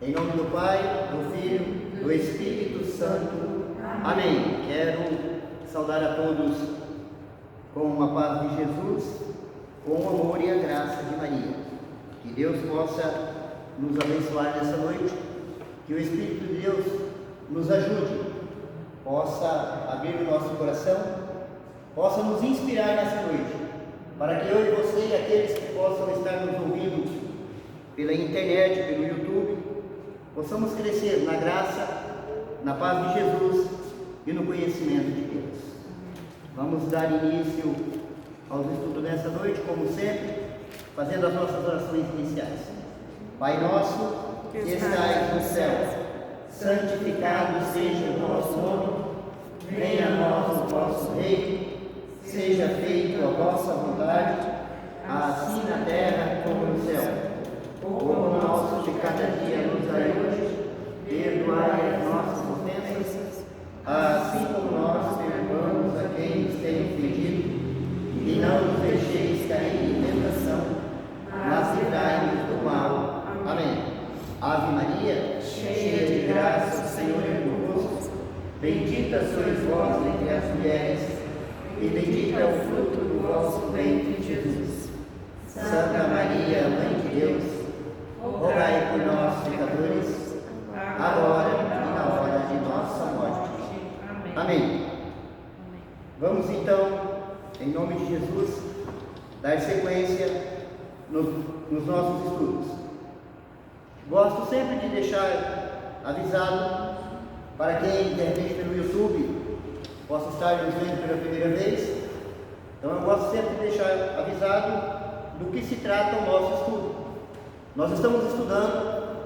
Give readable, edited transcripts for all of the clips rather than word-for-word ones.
Em nome do Pai, do Filho, do Espírito Santo. Amém. Quero saudar a todos com a paz de Jesus, com o amor e a graça de Maria. Que Deus possa nos abençoar nessa noite, que o Espírito de Deus nos ajude, possa abrir o nosso coração, possa nos inspirar nessa noite, para que eu e você e aqueles que possam estar nos ouvindo pela internet, pelo YouTube, possamos crescer na graça, na paz de Jesus e no conhecimento de Deus. Vamos dar início aos estudos dessa noite, como sempre, fazendo as nossas orações iniciais. Pai nosso, que estais no céu, santificado seja o vosso nome, venha a nós o vosso reino, seja feita a vossa vontade, assim na terra como no céu. O pão nosso de cada dia nos dai hoje, perdoai as nossas ofensas, assim como nós perdoamos a quem nos tem ofendido, e não nos deixeis cair em tentação, mas livrai-nos do mal. Amém. Ave Maria, cheia de graça, o Senhor é convosco, bendita sois vós entre as mulheres, e bendito é o fruto do vosso ventre, Jesus. Santa Maria, Mãe de Deus, rogai por nós, pecadores, agora e na hora de nossa morte. Amém. Vamos então, em nome de Jesus, dar sequência nos nossos estudos. Gosto sempre de deixar avisado para quem, de repente, pelo YouTube, possa estar nos vendo pela primeira vez. Então eu gosto sempre de deixar avisado do que se trata o nosso estudo. Nós estamos estudando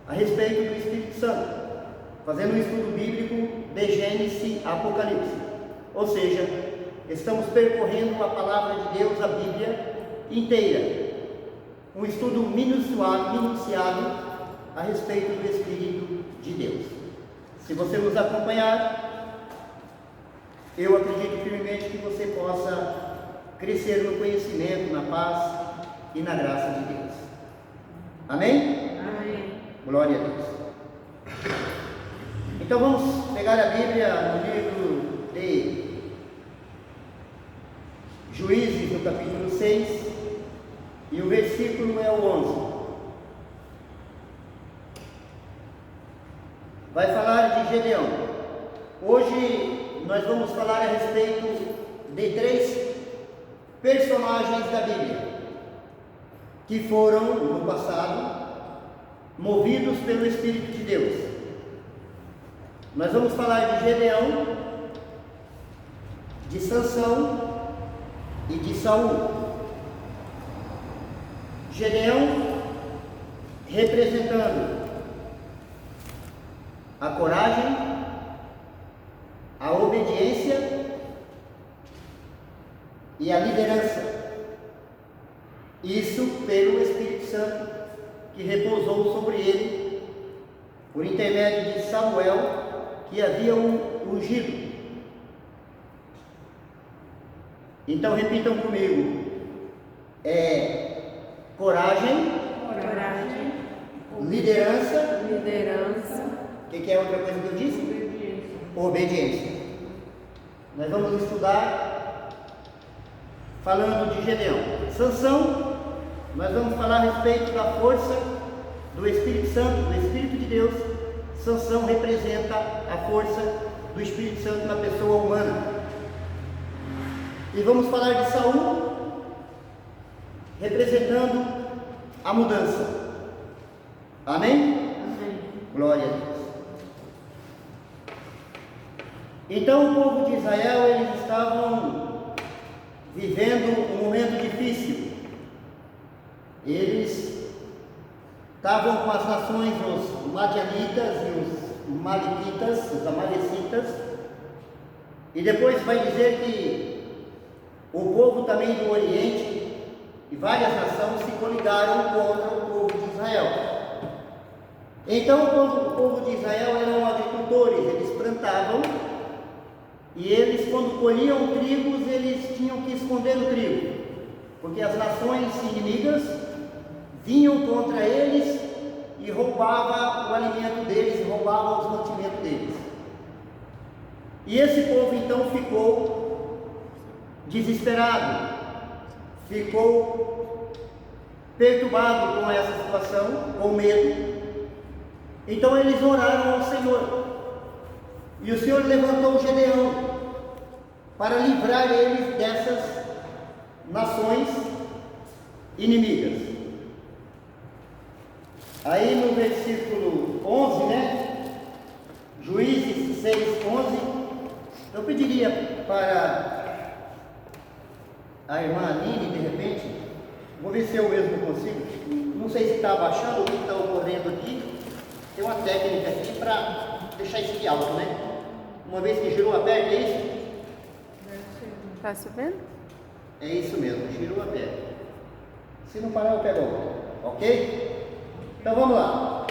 a respeito do Espírito Santo, fazendo um estudo bíblico de Gênesis a Apocalipse. Ou seja, estamos percorrendo a palavra de Deus, a Bíblia inteira. Um estudo minuciado a respeito do Espírito de Deus. Se você nos acompanhar, eu acredito firmemente que você possa crescer no conhecimento, na paz e na graça de Deus. Amém? Amém. Glória a Deus. Então vamos pegar a Bíblia no livro de Juízes, no capítulo 6, e o versículo é o 11. Vai falar de Gedeão. Hoje nós vamos falar a respeito de 3 personagens da Bíblia que foram, no passado, movidos pelo Espírito de Deus. Nós vamos falar de Gedeão, de Sansão e de Saul. Gedeão representando a coragem, a obediência e a liderança. Isso pelo Espírito Santo que repousou sobre ele por intermédio de Samuel, que havia ungido. Então repitam comigo: coragem, liderança. O que é outra coisa que eu disse? Obediência. Nós vamos estudar falando de Gedeão. Sansão, nós vamos falar a respeito da força do Espírito Santo, do Espírito de Deus. Sansão representa a força do Espírito Santo na pessoa humana. E vamos falar de Saul, representando a mudança. Amém? Amém. Glória a Deus. Então o povo de Israel, eles estavam vivendo um momento difícil. Eles estavam com as nações, os madianitas e os maliquitas, os amalecitas, e depois vai dizer que o povo também do Oriente e várias nações se coligaram contra o povo de Israel. Então o povo de Israel eram agricultores, eles plantavam, e eles, quando colhiam trigos, eles tinham que esconder o trigo, porque as nações inimigas vinham contra eles e roubavam roubava o alimento deles, roubava os mantimentos deles. E esse povo então ficou desesperado, ficou perturbado com essa situação, com medo. Então eles oraram ao Senhor, e o Senhor levantou Gedeão para livrar eles dessas nações inimigas. Aí no versículo 11, né? Juízes 6, 11, eu pediria para a irmã Aline, de repente, vou ver se eu mesmo consigo, não sei se está abaixando ou o que está ocorrendo aqui, tem uma técnica aqui para deixar isso aqui alto, né? Uma vez que girou, aperta, é isso? Está subindo? É isso mesmo, girou, aperta. Se não parar, eu pego a outra, ok? Então vamos lá.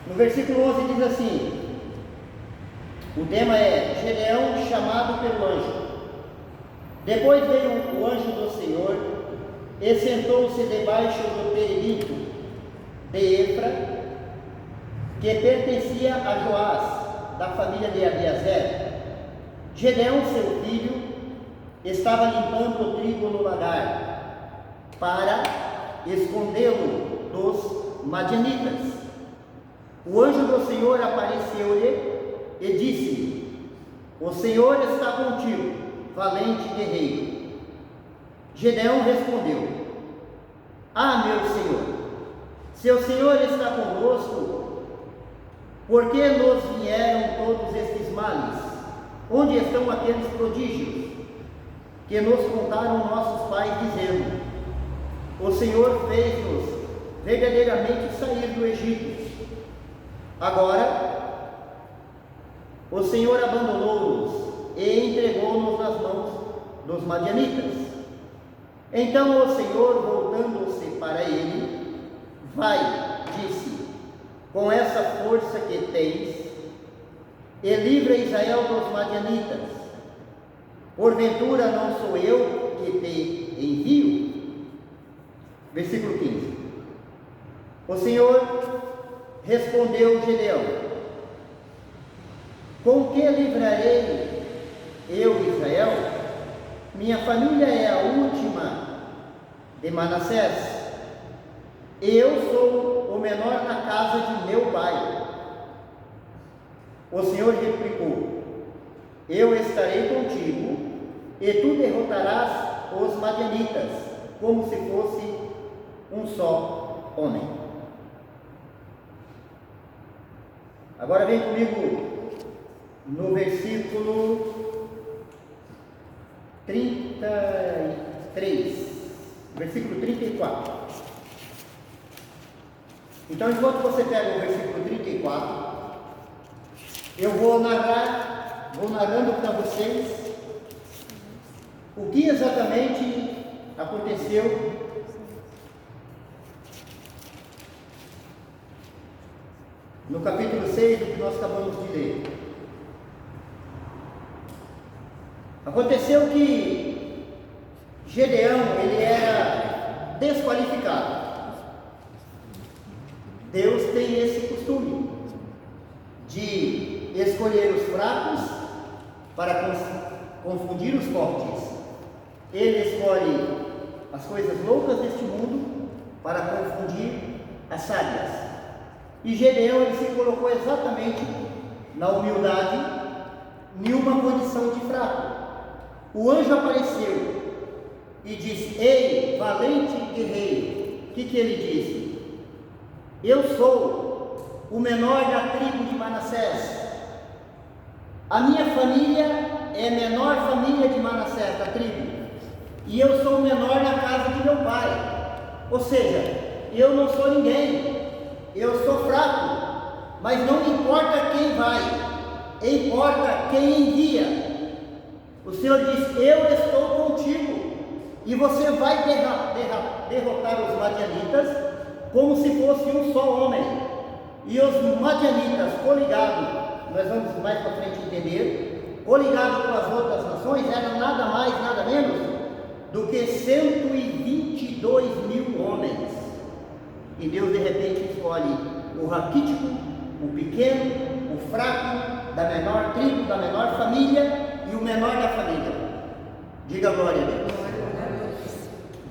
No versículo 11 diz assim, o tema é Gedeão chamado pelo anjo. Depois veio o anjo do Senhor e sentou-se debaixo do terebinto de Efra, que pertencia a Joás, da família de Abiazer. Gedeão, seu filho, estava limpando o trigo no lagar, para escondê-lo dos madianitas. O anjo do Senhor apareceu-lhe e disse: o Senhor está contigo, valente guerreiro. Gedeão respondeu: ah, meu Senhor, se o Senhor está conosco, por que nos vieram todos estes males? Onde estão aqueles prodígios que nos contaram nossos pais, dizendo: o Senhor fez-nos verdadeiramente sair do Egito? Agora, o Senhor abandonou-nos e entregou-nos nas mãos dos madianitas. Então o Senhor, voltando-se para ele: vai, disse, com essa força que tens, e livra Israel dos madianitas. Porventura não sou eu que te envio? Versículo 15. O Senhor respondeu Gedeão: com que livrarei eu Israel? Minha família é a última de Manassés. Eu sou o menor na casa de meu pai. O Senhor replicou: eu estarei contigo, e tu derrotarás os madianitas, como se fosse um só homem. Agora vem comigo no versículo 33, versículo 34. Então, enquanto você pega o versículo 34, eu vou narrando para vocês o que exatamente aconteceu no capítulo 6 do que nós acabamos de ler. Aconteceu que Gedeão, ele era desqualificado. Deus tem esse costume de escolher os fracos para confundir os fortes. Ele escolhe as coisas loucas deste mundo para confundir as sábias. E Gedeão, ele se colocou exatamente na humildade, em uma condição de fraco. O anjo apareceu e disse: ei, valente guerreiro. O que ele disse? Eu sou o menor da tribo de Manassés. A minha família é a menor família de Manassés, da tribo. E eu sou o menor na casa de meu pai. Ou seja, eu não sou ninguém. Eu sou fraco. Mas não importa quem vai, importa quem envia. O Senhor diz: eu estou contigo. E você vai derrotar os madianitas como se fosse um só homem. E os madianitas, coligados, nós vamos mais para frente entender, coligados com as outras nações, eram nada mais, nada menos do que 122 mil homens. E Deus de repente escolhe o raquítico, o pequeno, o fraco, da menor tribo, da menor família e o menor da família. Diga glória a Deus.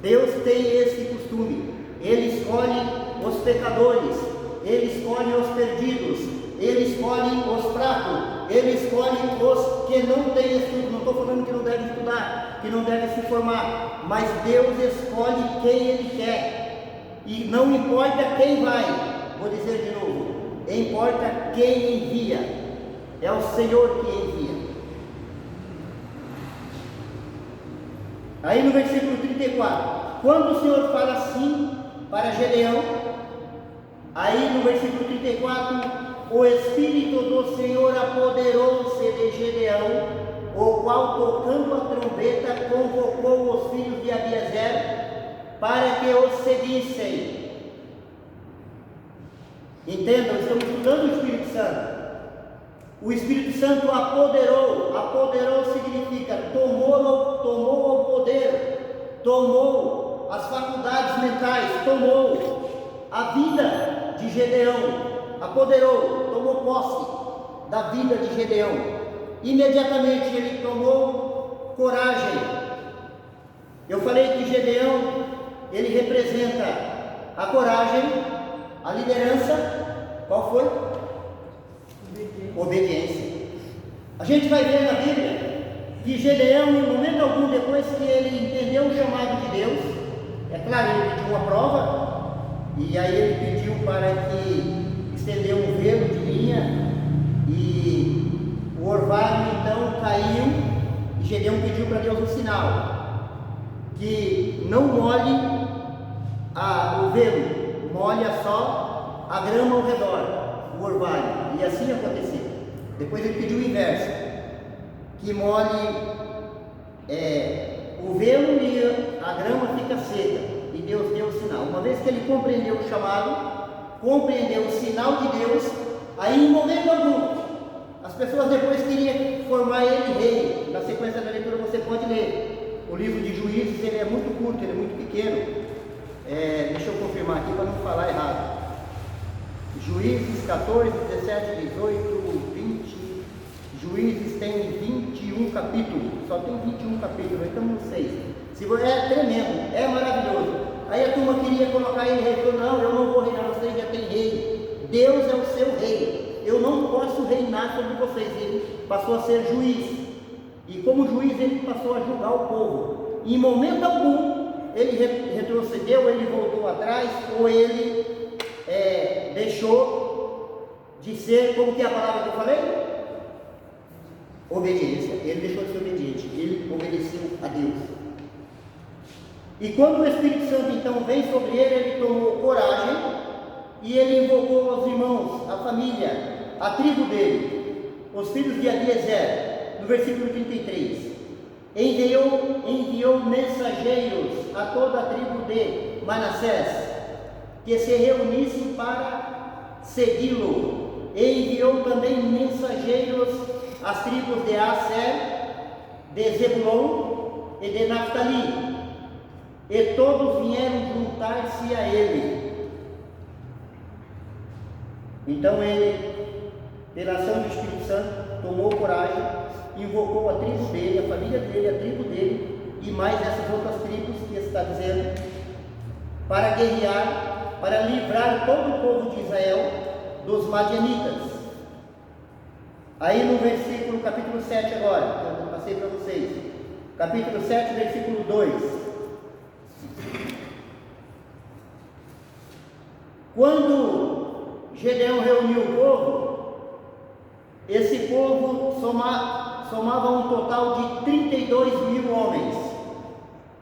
Deus tem esse costume. Ele escolhe os pecadores, Ele escolhe os perdidos, Ele escolhe os fracos, Ele escolhe os que não têm estudo. Não estou falando que não devem estudar, que não devem se formar, mas Deus escolhe quem Ele quer. E não importa quem vai, vou dizer de novo, importa quem envia. É o Senhor que envia. Aí no versículo 34, quando o Senhor fala assim para Gedeão, aí no versículo 34, o Espírito do Senhor apoderou-se de Gedeão, o qual, tocando a trombeta, convocou os filhos de Abiezer para que os seguissem. Entendam, estamos estudando o Espírito Santo. O Espírito Santo apoderou. Apoderou significa tomou o poder, tomou as faculdades mentais, tomou a vida de Gedeão, apoderou, tomou posse da vida de Gedeão. Imediatamente ele tomou coragem. Eu falei que Gedeão, ele representa a coragem, a liderança. Qual foi? Obediência. A gente vai ver na Bíblia que Gedeão, em momento algum, depois que ele entendeu o chamado de Deus, é claro, ele pediu uma prova, e aí ele pediu para que estender um velo de linha, e o orvalho então caiu, e Gedeão pediu para Deus um sinal, que não molhe o velo, molhe só a grama ao redor, o orvalho, e assim aconteceu. Depois ele pediu o inverso, que molhe o velo e a grama fica seca, e Deus deu o sinal. Uma vez que ele compreendeu o chamado, compreendeu o sinal de Deus, aí em momento algum, as pessoas depois queriam formar ele rei. Na sequência da leitura você pode ler o livro de Juízes, ele é muito curto, ele é muito pequeno. Deixa eu confirmar aqui para não falar errado. Juízes 14, 17, 18, 20. Juízes tem 21 capítulos, só tem 21 capítulos, então não sei. É tremendo, é maravilhoso. Aí a turma queria colocar ele rei, falou: não, eu não vou reinar, vocês já têm rei. Deus é o seu rei, eu não posso reinar sobre vocês. Ele passou a ser juiz, e como juiz ele passou a julgar o povo. Em momento algum ele retrocedeu, ele voltou atrás, ou ele deixou de ser, como que é a palavra que eu falei? Obediência. Ele deixou de ser obediente, ele obedeceu a Deus. E quando o Espírito Santo então vem sobre ele, ele tomou coragem e ele invocou os irmãos, a família, a tribo dele, os filhos de Abiezer, no versículo 33. Enviou mensageiros a toda a tribo de Manassés, que se reunissem para segui-lo. E enviou também mensageiros às tribos de Aser, de Zebulon e de Naftali, e todos vieram juntar-se a ele. Então ele, pela ação do Espírito Santo, tomou coragem, invocou a tribo dele, a família dele, a tribo dele, e mais essas outras tribos que está dizendo, para guerrear, para livrar todo o povo de Israel dos madianitas. Aí no versículo, capítulo 7 agora, que eu passei para vocês, capítulo 7, versículo 2. Quando Gedeão reuniu o povo, esse povo somava um total de 32 mil homens,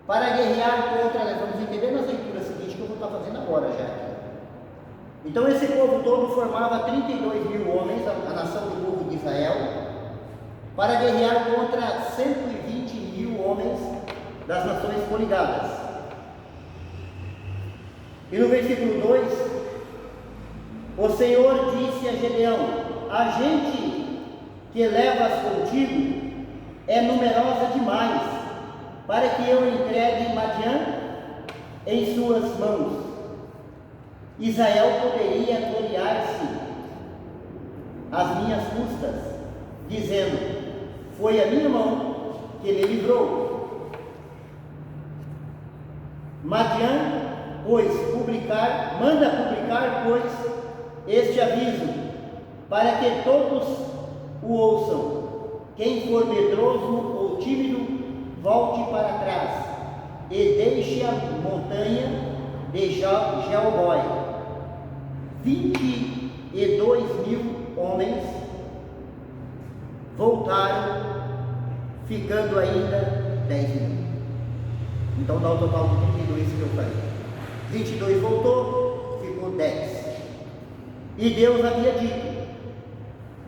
para guerrear contra, nós vamos entender nas leituras seguintes que eu vou estar fazendo agora já aqui. Então esse povo todo formava 32 mil homens, a nação do povo de Israel, para guerrear contra 120 mil homens das nações coligadas. E no versículo 2, o Senhor disse a Gedeão: a gente que levas contigo é numerosa demais, para que eu entregue Madian em suas mãos. Israel poderia gloriar-se às minhas custas, dizendo: foi a minha mão que me livrou. Madian, pois, manda publicar, pois, este aviso, para que todos o ouçam. Quem for medroso ou tímido, volte para trás e deixe a montanha de Jeoboé. 22.000 homens voltaram, ficando ainda 10.000. Então dá o total de 32 que eu falei. 22 voltou, ficou 10. E Deus havia dito,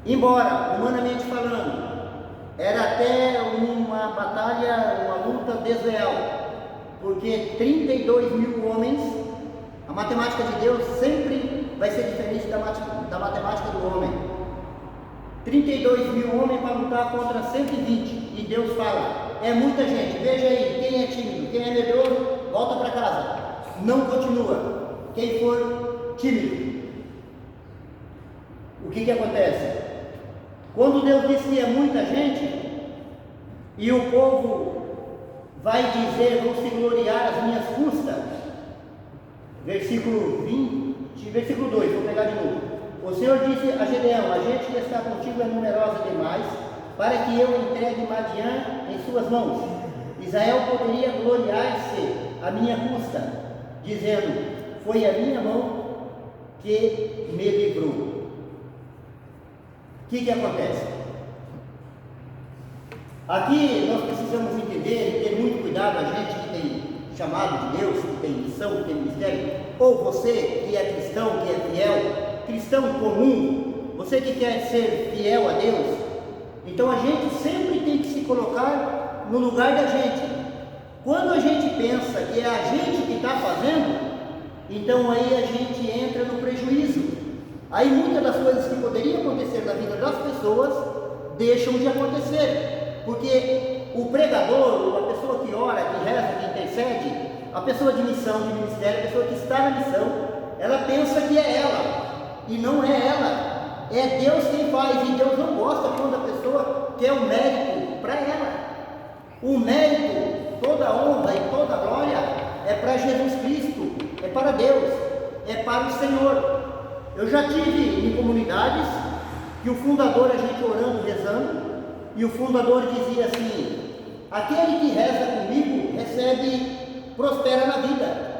embora, humanamente falando, era até uma batalha, uma luta desleal, porque 32.000 homens, a matemática de Deus sempre vai ser diferente da matemática do homem. 32.000 homens para lutar contra 120, e Deus fala, é muita gente, veja aí, quem é tímido, quem é medroso, volta para casa, não continua, quem for tímido. O que acontece? Quando Deus diz que é muita gente, e o povo vai dizer, vão se gloriar às minhas custas, versículo 2, vou pegar de novo. O Senhor disse a Gedeão, a gente que está contigo é numerosa demais, para que eu entregue Madian em suas mãos. Israel poderia gloriar-se à minha custa, dizendo, foi a minha mão que me livrou. O que acontece? Aqui nós precisamos entender e ter muito cuidado, a gente que tem chamado de Deus, que tem missão, que tem ministério, ou você que é cristão, que é fiel, cristão comum, você que quer ser fiel a Deus, então a gente sempre tem que se colocar no lugar da gente. Quando a gente pensa que é a gente que está fazendo, então aí a gente entra no prejuízo. Aí muitas das coisas que poderiam acontecer na vida das pessoas deixam de acontecer, porque o pregador, a pessoa que ora, que reza, que intercede, a pessoa de missão, de ministério, a pessoa que está na missão, ela pensa que é ela, e não é ela, é Deus quem faz, e Deus não gosta quando a pessoa quer o mérito para ela. O mérito, toda a honra e toda a glória é para Jesus Cristo, é para Deus, é para o Senhor. Eu já tive em comunidades que o fundador, a gente orando, rezando, e o fundador dizia assim, aquele que reza comigo prospera na vida.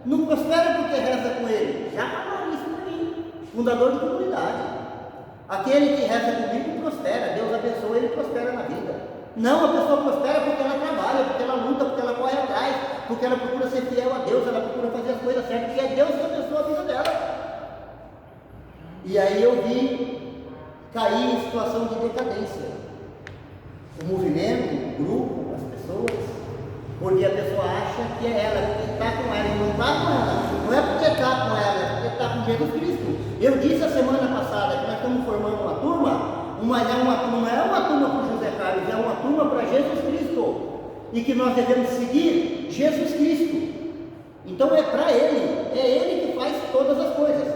Não prospera porque reza com ele. Já falaram isso para mim, fundador de comunidade. Aquele que reza comigo prospera, Deus abençoa, ele prospera na vida. Não, a pessoa prospera porque ela trabalha, porque ela luta, porque ela corre atrás, porque ela procura ser fiel a Deus, ela procura fazer as coisas certas, porque é Deus que abençoa a vida dela. E aí eu vi cair em situação de decadência. O movimento, o grupo, as pessoas, porque a pessoa acha que é ela, porque está com ela, e não está com ela. Não é porque está com ela, é porque está com Jesus Cristo. Eu disse a semana passada que nós estamos formando uma turma, não é uma turma para o José Carlos, é uma turma para Jesus Cristo. E que nós devemos seguir Jesus Cristo. Então é para Ele, é Ele que faz todas as coisas.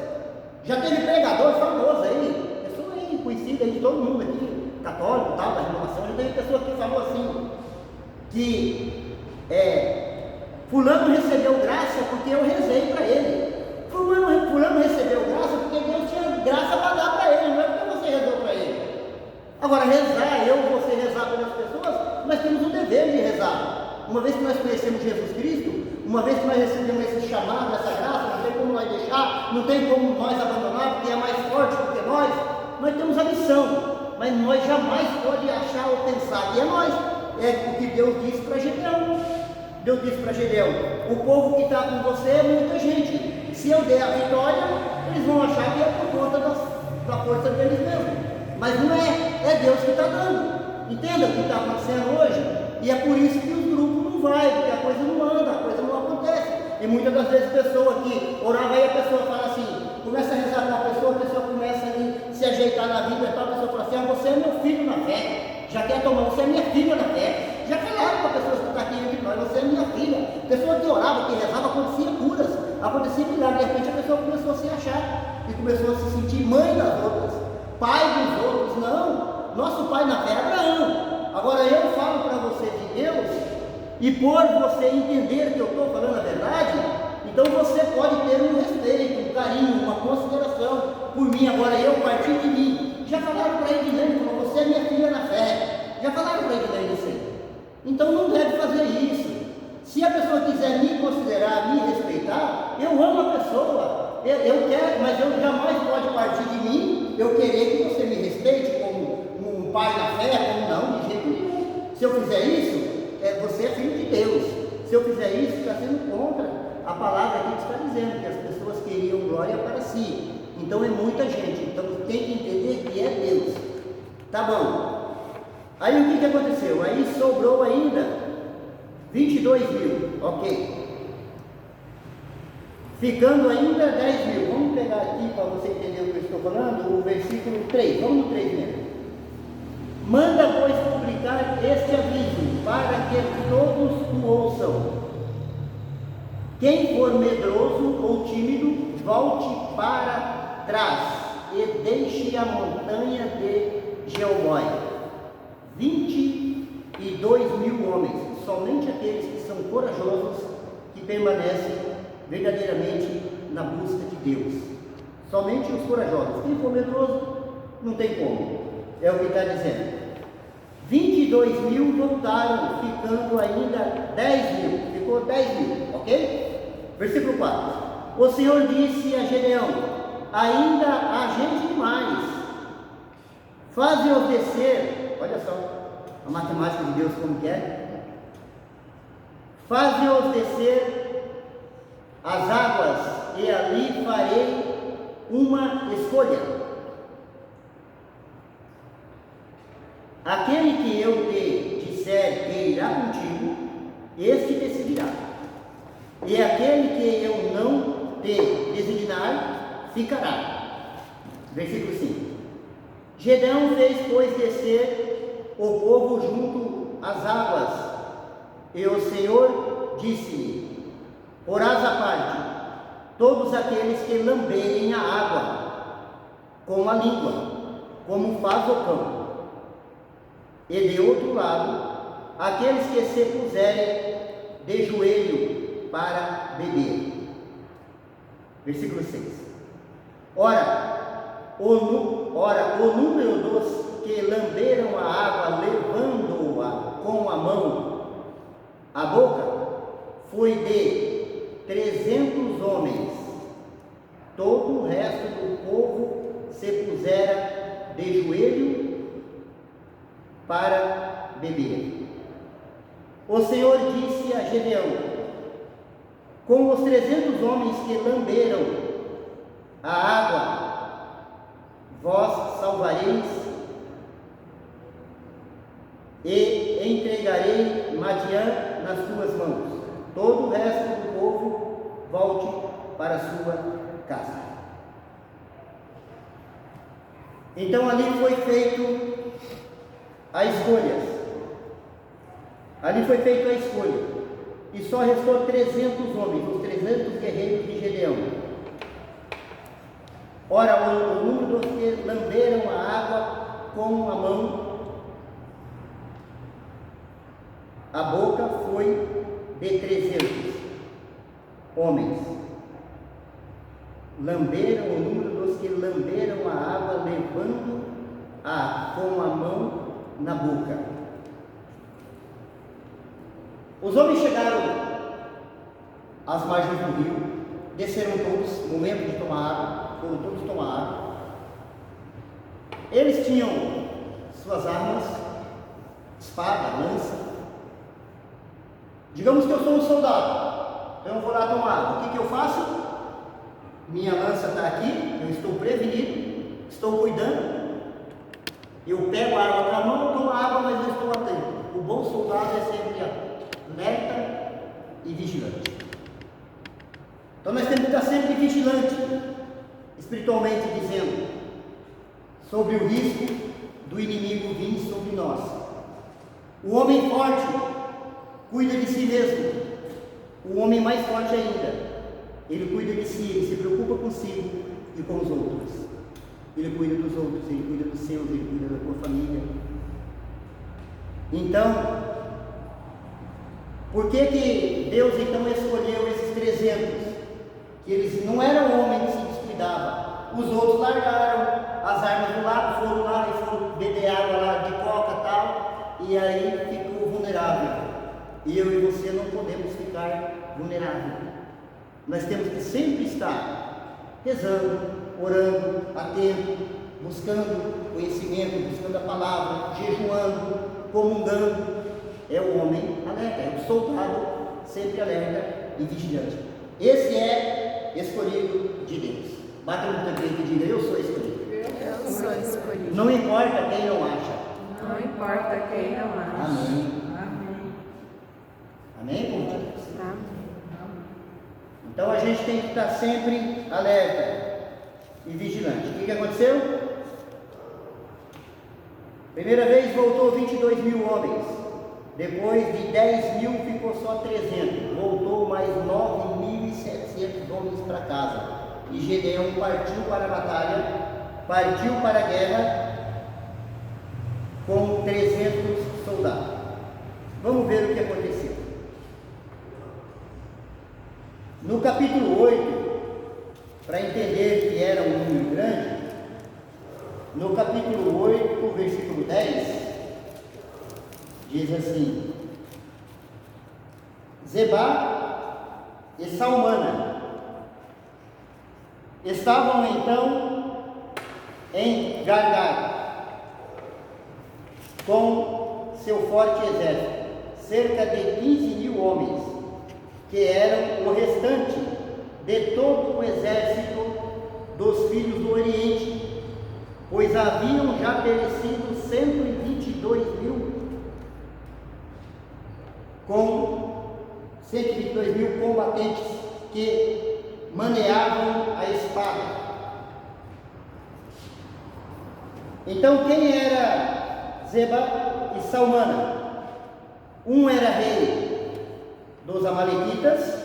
Já teve pregador famoso aí, pessoa aí conhecida aí de todo mundo aqui, católico, tal, da renovação, já teve pessoa que falou assim, que fulano recebeu graça porque eu rezei para ele. Fulano recebeu graça porque Deus tinha graça para dar para ele, não é porque você rezou para ele. Agora rezar, você rezar pelas pessoas, nós temos o dever de rezar. Uma vez que nós conhecemos Jesus Cristo, uma vez que nós recebemos esse chamado, essa graça, não tem como nós deixar, não tem como nós abandonar, porque é mais forte do que nós temos a missão, mas nós jamais podemos achar ou pensar que é nós. É o que Deus disse para Gedeão. Deus disse para Gedeão, o povo que está com você é muita gente, se eu der a vitória, eles vão achar que é por conta da força deles mesmos, mas não é Deus que está dando. Entenda o que está acontecendo hoje, e é por isso que os grupos não vai, porque a coisa não anda, a coisa não acontece. E muitas das vezes a pessoa que orava aí, a pessoa fala assim, começa a rezar com a pessoa começa a se ajeitar na vida, e tal, a pessoa fala assim, você é meu filho na fé, já quer tomar, você é minha filha na fé. Já falaram para pessoas que estão aqui entre nós, você é minha filha. Pessoa que orava, que rezava, acontecia curas, acontecia milagre, de repente a pessoa começou começou a se sentir mãe das outras, pai dos outros. Não, nosso pai na fé é Abraão. Agora eu falo para você de Deus, e por você entender que eu estou falando a verdade, então você pode ter um respeito, um carinho, uma consideração por mim. Agora eu partir de mim. Já falaram para Edilene, você é minha filha na fé. Já falaram para Edilene assim. Então não deve fazer isso. Se a pessoa quiser me considerar, me respeitar, eu amo a pessoa. Eu quero, mas eu jamais pode partir de mim eu querer que você me respeite como um pai na fé, como não, de jeito nenhum. Se eu fizer isso, você é filho de Deus. Se eu fizer isso, está sendo contra a palavra aqui que está dizendo que as pessoas queriam glória para si. Então é muita gente. Então tem que entender que é Deus. Tá bom. Aí o que aconteceu? Aí sobrou ainda 22 mil. Ok. Ficando ainda 10 mil. Vamos pegar aqui para você entender o que eu estou falando. O versículo 3. Vamos no 3 mesmo. Manda, pois, publicar este aviso, para que todos o ouçam. Quem for medroso ou tímido, volte para trás e deixe a montanha de Jeomói. 22 mil homens, somente aqueles que são corajosos, que permanecem verdadeiramente na busca de Deus. Somente os corajosos. Quem for medroso, não tem como. É o que está dizendo. 22 mil voltaram, ficando ainda 10 mil. Ficou 10 mil, ok? Versículo 4. O Senhor disse a Gedeão: ainda há gente demais. Faze-os descer. Olha só a matemática de Deus como que é. Faze-os descer as águas, e ali farei uma escolha. Aquele que eu te disser que irá contigo, este decidirá. E aquele que eu não te designar, ficará. Versículo 5. Gedeão fez, pois, descer o povo junto às águas, e o Senhor disse-lhe: porás à parte todos aqueles que lamberem a água com a língua, como faz o cão. E de outro lado, aqueles que se puserem de joelho para beber. Versículo 6. Ora, o número dos que lamberam a água, levando-a com a mão à boca, foi de 300 homens. Todo o resto do povo se pusera de joelho para beber. O Senhor disse a Gedeão: com os 300 homens que lamberam a água, vós salvareis, e entregarei Madiã nas tuas mãos. Todo o resto do povo volte para a sua casa. Então ali foi feito a escolha. Ali foi feita a escolha. E só restou 300 homens, os 300 guerreiros de Gedeão. Ora, o número dos que lamberam a água com a mão, a boca, foi de 300 homens. Lamberam, o número dos que lamberam a água, levando-a com a mão na boca. Os homens chegaram às margens do rio, desceram todos, no momento de tomar água, foram todos tomar água. Eles tinham suas armas, espada, lança. Digamos que eu sou um soldado, então eu vou lá tomar água. O que eu faço? Minha lança está aqui, eu estou prevenido, estou cuidando. Eu pego a água com a mão, tomo a água, mas eu estou atento. O bom soldado é sempre alerta e vigilante. Então nós temos que estar sempre vigilante, espiritualmente dizendo, sobre o risco do inimigo vir sobre nós. O homem forte cuida de si mesmo. O homem mais forte ainda, ele cuida de si, ele se preocupa consigo e com os outros. Ele cuida dos outros, ele cuida dos seus, ele cuida da tua família. Então, por que Deus então escolheu esses 300? Que eles não eram homens que se descuidavam. Os outros largaram as armas do lado, foram lá e foram beber água lá de coca e tal, e aí ficou vulnerável. E eu e você não podemos ficar vulneráveis. Nós temos que sempre estar rezando, orando, atento, buscando conhecimento, buscando a palavra, jejuando, comungando. É o homem alerta, é o soldado sempre alerta e vigilante. Esse é escolhido de Deus. Bata no teu peito e diga: eu sou escolhido. Eu sou escolhido. Não importa quem não acha. Não importa quem não acha. Amém. Amém. Amém, povo de Deus? Amém. Então a gente tem que estar sempre alerta e vigilante. O que aconteceu? Primeira vez voltou 22 mil homens. Depois de 10 mil ficou só 300. Voltou mais 9.700 homens para casa. E Gedeão partiu para a batalha, partiu para a guerra com 300 soldados. Vamos ver o que aconteceu. No capítulo 8, para entender que era um número grande, no capítulo 8, versículo 10, diz assim: Zebá e Salmana estavam então em Gargar com seu forte exército, cerca de 15 mil homens, que eram o restante de todo o exército dos filhos do Oriente, pois haviam já perecido 122 mil combatentes que maneavam a espada. Então, quem era Zeba e Salmana? Um era rei dos Amalequitas,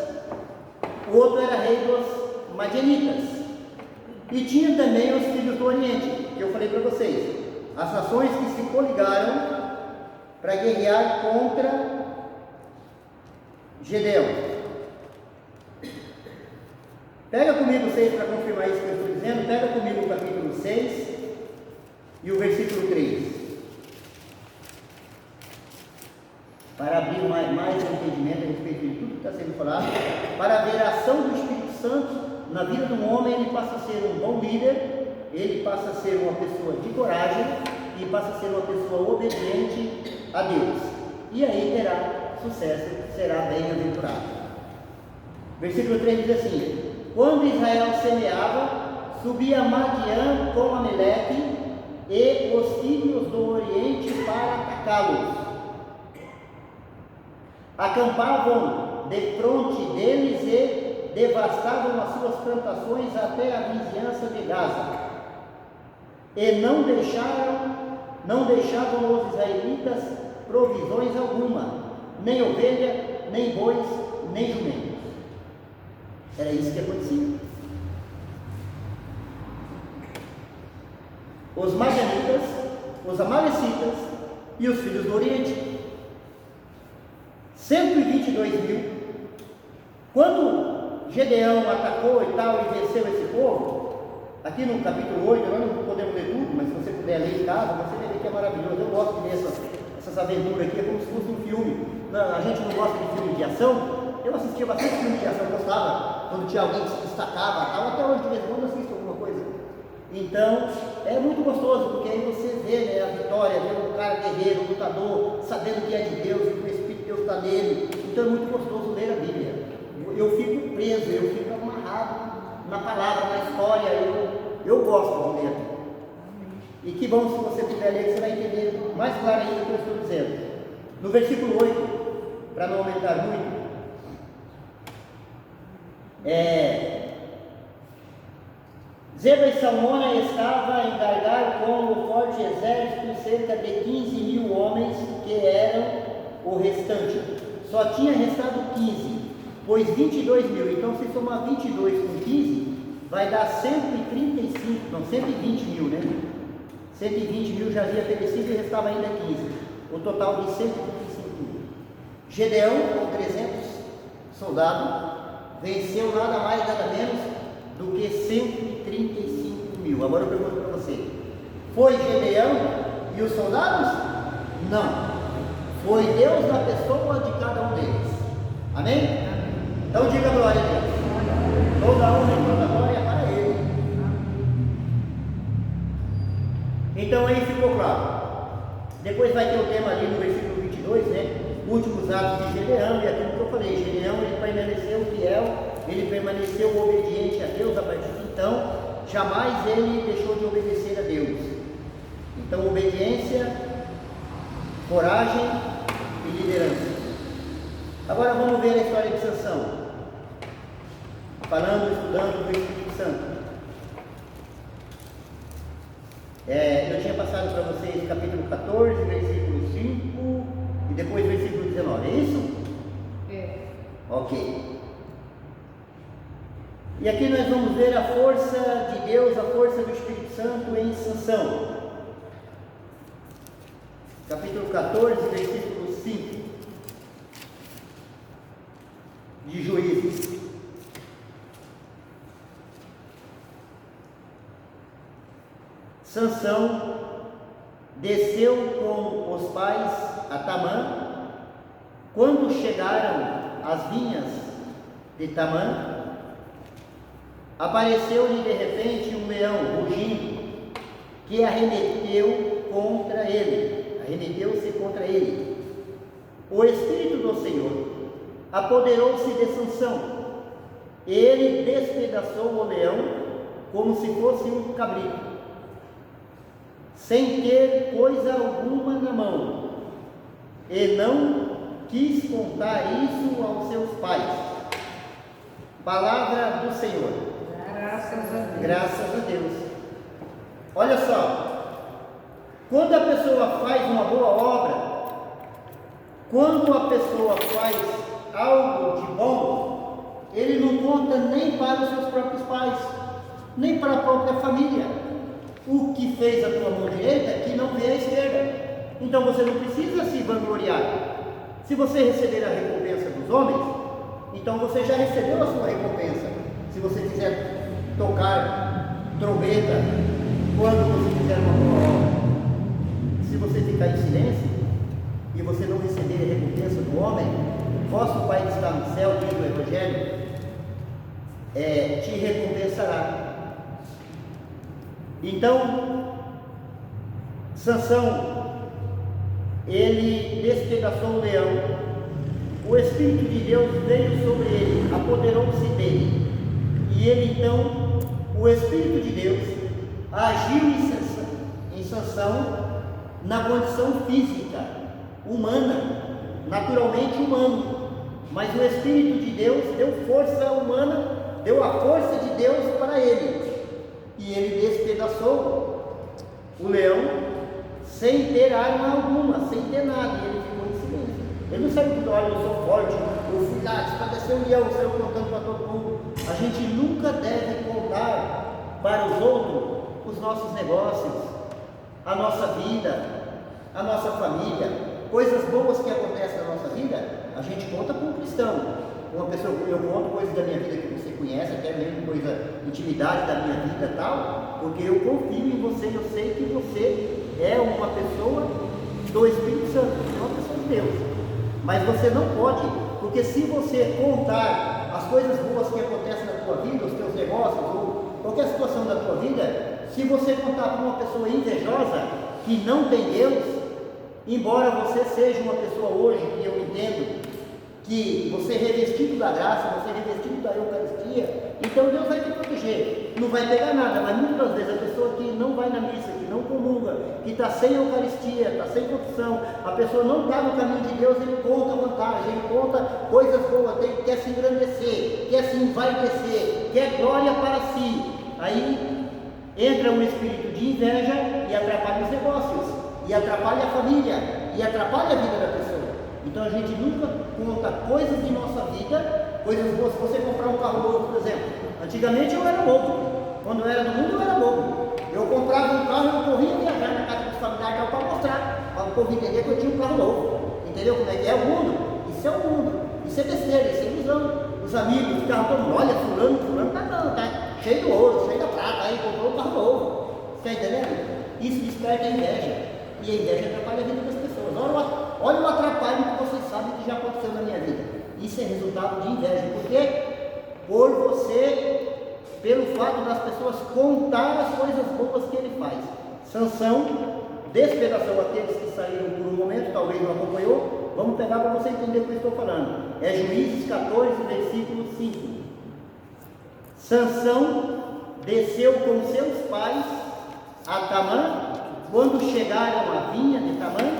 o outro era rei dos Madianitas. E tinha também os filhos do Oriente, que eu falei para vocês, as nações que se coligaram para guerrear contra Gedeão. Pega comigo 6 para confirmar isso que eu estou dizendo. Pega comigo o capítulo 6 e o versículo 3. Para abrir mais entendimento a respeito de tudo que está sendo falado, para ver a ação do Espírito Santo na vida de um homem. Ele passa a ser um bom líder, ele passa a ser uma pessoa de coragem e passa a ser uma pessoa obediente a Deus. E aí terá sucesso, será bem-aventurado. Versículo 3 diz assim: quando Israel semeava, subia Madian com Amaleque e os filhos do Oriente para atacá-los. Acampavam defronte deles e devastavam as suas plantações até a vizinhança de Gaza. E não deixavam os israelitas provisões alguma, nem ovelha, nem bois, nem jumentos. Era isso que acontecia. Os Madianitas, os Amalecitas e os filhos do Oriente. 122 mil. Quando Gedeão atacou e tal e venceu esse povo, aqui no capítulo 8, nós não podemos ler tudo, mas se você puder ler em casa, você vai ver que é maravilhoso. Eu gosto de ler essas aventuras aqui, é como se fosse um filme. A gente não gosta de filme de ação. Eu assistia bastante filme de ação, gostava quando tinha alguém que se destacava, tal. Até hoje de vez em quando eu assisto alguma coisa. Então, é muito gostoso, porque aí você vê, né, a vitória, vê um cara guerreiro, lutador, sabendo que é de Deus e que o Espírito de Deus está nele. Então é muito gostoso ler a Bíblia. Eu fico preso, eu fico amarrado na palavra, na história. Eu gosto de ler. E que bom se você puder ler, que você vai entender mais claro ainda o que eu estou dizendo. No versículo 8, para não aumentar muito, Zeba e Salmona estava em Gargar com o forte exército, cerca de 15 mil homens, que eram o restante. Só tinha restado 15, pois 22 mil. Então, se somar 22 com 15, vai dar 132 135, não, 120 mil, né? 120 mil já havia perecido e restava ainda 15. O total de 135 mil. Gedeão, com 300 soldados, venceu nada mais, nada menos do que 135 mil. Agora eu pergunto para você: foi Gedeão e os soldados? Não. Foi Deus na pessoa de cada um deles. Amém? Então diga glória a Deus. Toda honra e toda glória para Ele. Então aí ficou claro. Depois vai ter o tema ali no versículo 22, né? Últimos atos de Gedeão, e aquilo que eu falei: Gedeão, ele permaneceu fiel, ele permaneceu obediente a Deus. A partir de então, jamais ele deixou de obedecer a Deus. Então, obediência, coragem e liderança. Agora vamos ver a história de Sansão, estudando do Espírito Santo. Eu tinha passado para vocês capítulo 14, versículo 5 e depois versículo 19, é isso? É. Ok. E aqui nós vamos ver a força de Deus, a força do Espírito Santo em Sansão. Capítulo 14, versículo 5 de Juízes. Sansão desceu com os pais a Tamã. Quando chegaram às vinhas de Tamã, apareceu-lhe de repente um leão rugindo, que arremeteu-se contra ele. O Espírito do Senhor apoderou-se de Sansão. Ele despedaçou o leão como se fosse um cabrito, sem ter coisa alguma na mão, e não quis contar isso aos seus pais. Palavra do Senhor. Graças a Deus. Olha só, quando a pessoa faz uma boa obra, quando a pessoa faz algo de bom, ele não conta nem para os seus próprios pais, nem para a própria família. O que fez a tua mão direita, que não vê a esquerda. Então você não precisa se vangloriar. Se você receber a recompensa dos homens, então você já recebeu a sua recompensa. Se você quiser tocar trombeta quando você fizer uma boa obra, se você ficar em silêncio e você não receber a recompensa do homem, vosso Pai que está no céu, diz o Evangelho, te recompensará. Então, Sansão, ele despedaçou o leão. O Espírito de Deus veio sobre ele, apoderou-se dele. E ele então, o Espírito de Deus, agiu em Sansão na condição física, humana, naturalmente humano. Mas o Espírito de Deus deu força humana, deu a força de Deus para ele. E ele despedaçou o leão sem ter arma alguma, sem ter nada. E ele ficou em silêncio. Ele não saiu dizendo: olha, eu sou forte, eu fui lá, despadeceu o leão, saiu contando para todo mundo. A gente nunca deve contar para os outros os nossos negócios, a nossa vida, a nossa família, coisas boas que acontecem na nossa vida. A gente conta para um cristão. Uma pessoa, eu conto coisas da minha vida que você conhece, até mesmo coisa, intimidade da minha vida e tal, porque eu confio em você, eu sei que você é uma pessoa do Espírito Santo, uma pessoa de Deus. Mas você não pode, porque se você contar as coisas boas que acontecem na tua vida, os teus negócios, ou qualquer situação da tua vida, se você contar para uma pessoa invejosa, que não tem Deus, embora você seja uma pessoa hoje, que eu entendo, que você é revestido da graça, você é revestido da Eucaristia, então Deus vai te proteger, não vai pegar nada. Mas muitas vezes a pessoa que não vai na missa, que não comunga, que está sem Eucaristia, está sem confissão, a pessoa não está no caminho de Deus, ele conta vantagem, ele conta coisas boas, quer se engrandecer, quer se envaidecer, quer glória para si. Aí entra um espírito de inveja e atrapalha os negócios, e atrapalha a família, e atrapalha a vida da pessoa. Então a gente nunca conta coisas de nossa vida, coisas boas. Se você comprar um carro novo, por exemplo, antigamente eu era bobo, quando eu era do mundo eu era bobo, o povo entender que eu tinha um carro novo. Entendeu como é que é o mundo? Isso é o mundo. Isso é besteira, isso é ilusão. Os amigos ficavam todo mundo, olha, fulano tá cheio de ouro, cheio da prata, aí comprou um carro novo. Está entendendo? Isso desperta a inveja. E a inveja atrapalha a vida das pessoas. Olha o atrapalho que vocês sabem que já aconteceu na minha vida. Isso é resultado de inveja. Por quê? Por você, pelo fato das pessoas contar as coisas boas que ele faz. Sansão despedaçou aqueles que saíram por um momento, talvez não acompanhou. Vamos pegar para você entender o que eu estou falando. É Juízes 14, versículo 5. Sansão desceu com seus pais a Tamã. Quando chegaram à vinha de Tamã,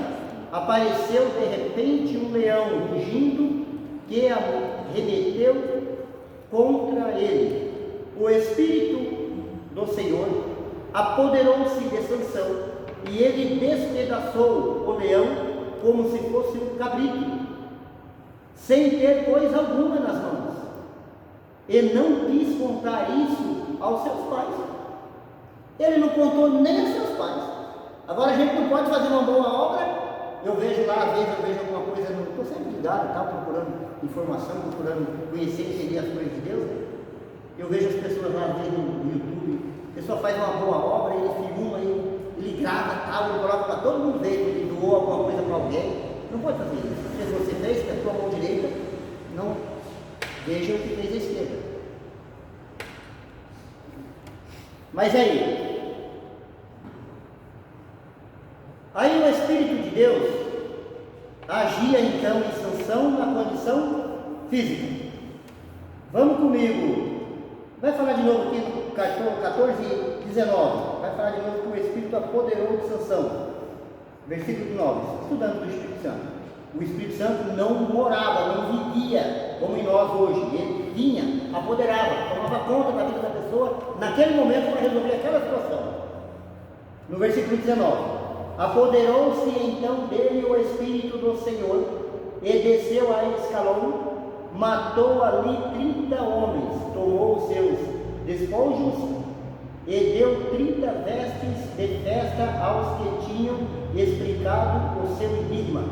apareceu de repente um leão rugindo que arremeteu contra ele. O Espírito do Senhor apoderou-se de Sansão e ele despedaçou o leão como se fosse um cabrito, sem ter coisa alguma nas mãos, e não quis contar isso aos seus pais. Ele não contou nem aos seus pais. Agora a gente não pode fazer uma boa obra. Eu vejo lá, às vezes eu vejo alguma coisa, estou sempre ligado, procurando informação, procurando conhecer e entender as coisas de Deus. Eu vejo as pessoas lá, às vezes no YouTube, a pessoa faz uma boa obra, ele filma, ele grava, ele coloca para todo mundo ver, ele doou alguma coisa para alguém. Não pode fazer isso. Se você fez com a sua mão direita, não veja o que fez a esquerda. Mas aí o Espírito de Deus agia então em Sansão na condição física. Vamos comigo. Vai falar de novo aqui no 14, 19. Vai falar de novo que o Espírito apoderou de Sansão. Versículo 9. Estudando do Espírito Santo. O Espírito Santo não morava, não vivia como em nós hoje. Ele vinha, apoderava, tomava conta da vida da pessoa naquele momento para resolver aquela situação. No versículo 19. Apoderou-se então dele o Espírito do Senhor e desceu a Escalon, matou ali 30 homens, tomou os seus despojos e deu 30 vestes de festa aos que tinham explicado o seu enigma.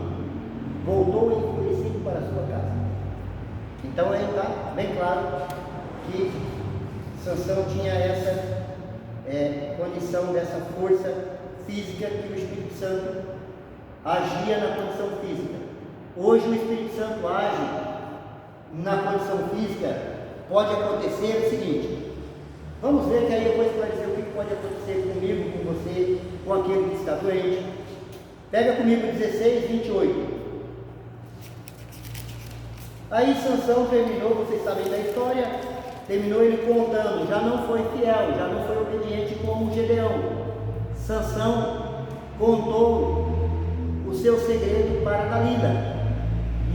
Voltou enfurecido para a sua casa. Então aí está bem claro que Sansão tinha essa condição, dessa força física, que o Espírito Santo agia na condição física. Hoje o Espírito Santo age na condição física. Pode acontecer o seguinte, vamos ver que aí eu vou esclarecer o que pode acontecer comigo, com você, com aquele que está doente. Pega comigo 16, 28. Aí Sansão terminou, vocês sabem da história, terminou ele contando, já não foi fiel, já não foi obediente como Gedeão. Sansão contou o seu segredo para Dalila.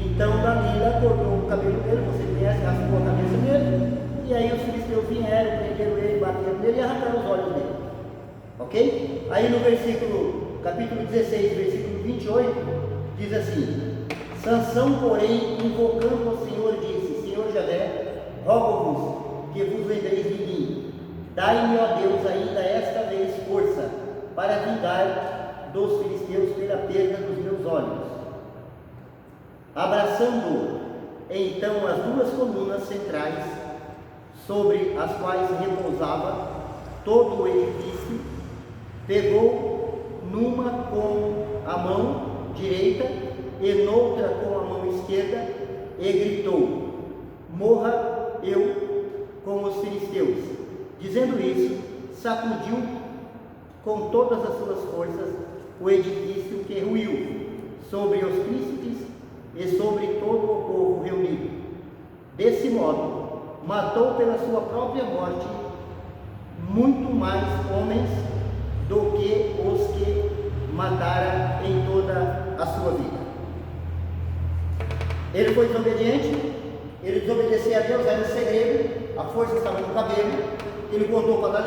Então Dalila cortou o cabelo dele, você conhece, raspou a cabeça dele, e aí os filisteus vieram, prenderam ele, bateram nele e arrancaram os olhos dele. Ok? Aí no capítulo 16, versículo 28, diz assim: Sansão, porém, invocando o Senhor, disse: Senhor Javé, rogo-vos que vos lembreis de mim. Dai-me, ó Deus, ainda esta vez força para vingar dos filisteus pela perda dos meus olhos. Abraçando então as duas colunas centrais, sobre as quais repousava todo o edifício, pegou numa com a mão direita e noutra com a mão esquerda, e gritou: morra eu com os filisteus. Dizendo isso, sacudiu com todas as suas forças o edifício, que ruiu sobre os príncipes e sobre todo o povo reunido. Desse modo, matou pela sua própria morte muito mais homens do que os que matara em toda a sua vida. Ele foi desobediente, ele desobedeceu a Deus, era um segredo, a força estava no cabelo. Ele contou para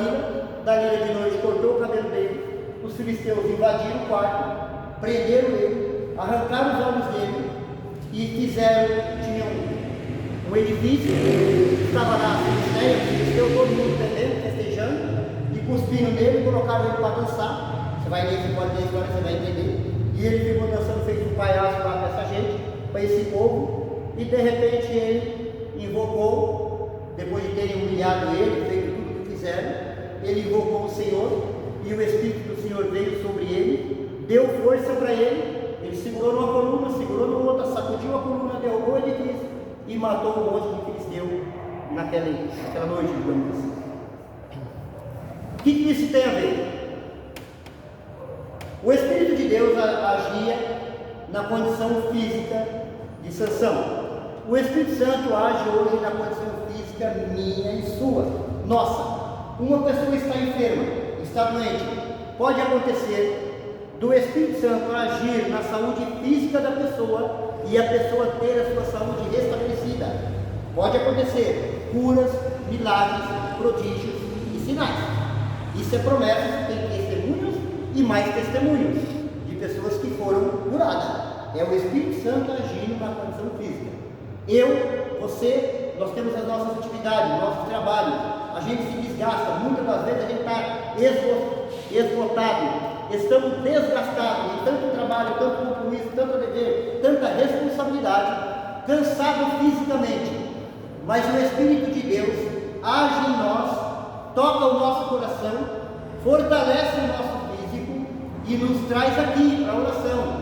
Dalila de noite cortou o cabelo dele. Os filisteus invadiram o quarto, prenderam ele, arrancaram os olhos dele e tinham um edifício, estava lá a Filisteia, o filisteu, todo mundo bebendo, festejando, e cuspindo nele, colocaram ele para dançar. Você vai ler, você pode ler a história, você vai entender. E ele ficou dançando feito um palhaço lá para essa gente, para esse povo, e de repente ele invocou, depois de terem humilhado ele, feito tudo o que fizeram, ele invocou o Senhor, e o Espírito do Senhor veio sobre ele, deu força para ele, ele segurou numa coluna, segurou numa outra, sacudiu a coluna, derrubou ele Cristo, e matou um monte de filisteu naquela noite, digamos assim. O que isso tem a ver? O Espírito de Deus agia na condição física de Sansão. O Espírito Santo age hoje na condição física minha e sua, nossa. Uma pessoa está enferma, está doente. Pode acontecer do Espírito Santo agir na saúde física da pessoa e a pessoa ter a sua saúde restabelecida. Pode acontecer curas, milagres, prodígios e sinais. Isso é promessa, tem testemunhos e mais testemunhos de pessoas que foram curadas. É o Espírito Santo agindo na condição física. Eu, você, nós temos as nossas atividades, nossos trabalhos. A gente se desgasta, muitas das vezes a gente está esgotado. Estamos desgastados de tanto trabalho, tanto compromisso, tanto dever, tanta responsabilidade, cansado fisicamente. Mas o Espírito de Deus age em nós, toca o nosso coração, fortalece o nosso físico e nos traz aqui para a oração,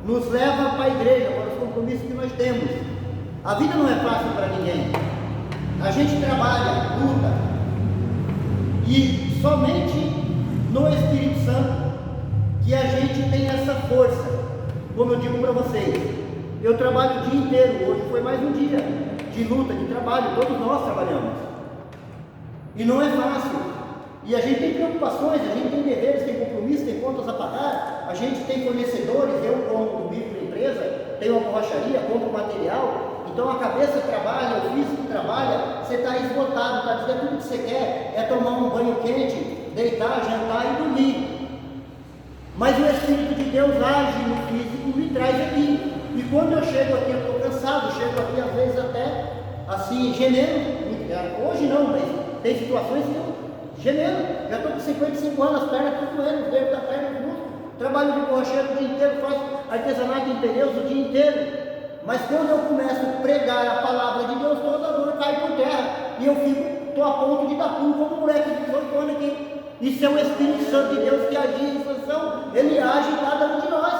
nos leva para a igreja, para os compromissos que nós temos. A vida não é fácil para ninguém. A gente trabalha, luta, e somente no Espírito Santo que a gente tem essa força. Como eu digo para vocês, eu trabalho o dia inteiro, hoje foi mais um dia de luta, de trabalho, todos nós trabalhamos. E não é fácil. E a gente tem preocupações, a gente tem deveres, tem compromissos, tem contas a pagar, a gente tem fornecedores, eu como microempresa, tenho uma borracharia, compro material, então a cabeça trabalha, o físico trabalha, você está esgotado, está dizendo tudo que você quer, é tomar um banho quente, deitar, jantar e dormir. Mas o Espírito de Deus age no físico e me traz aqui. E quando eu chego aqui, eu estou cansado, chego aqui às vezes até assim, gemendo. Hoje não, mas tem situações que eu gemendo. Já estou com 55 anos, as pernas estão doendo, os dedos da perna, os músculos. Trabalho de borracheiro o dia inteiro, faço artesanato em pneus o dia inteiro. Mas quando eu começo a pregar a palavra de Deus, toda a dor cai por terra. E eu estou a ponto de dar pulo como um moleque de 18 anos aqui. Isso é o Espírito Santo de Deus que agia em Sansão, ele age em cada um de nós.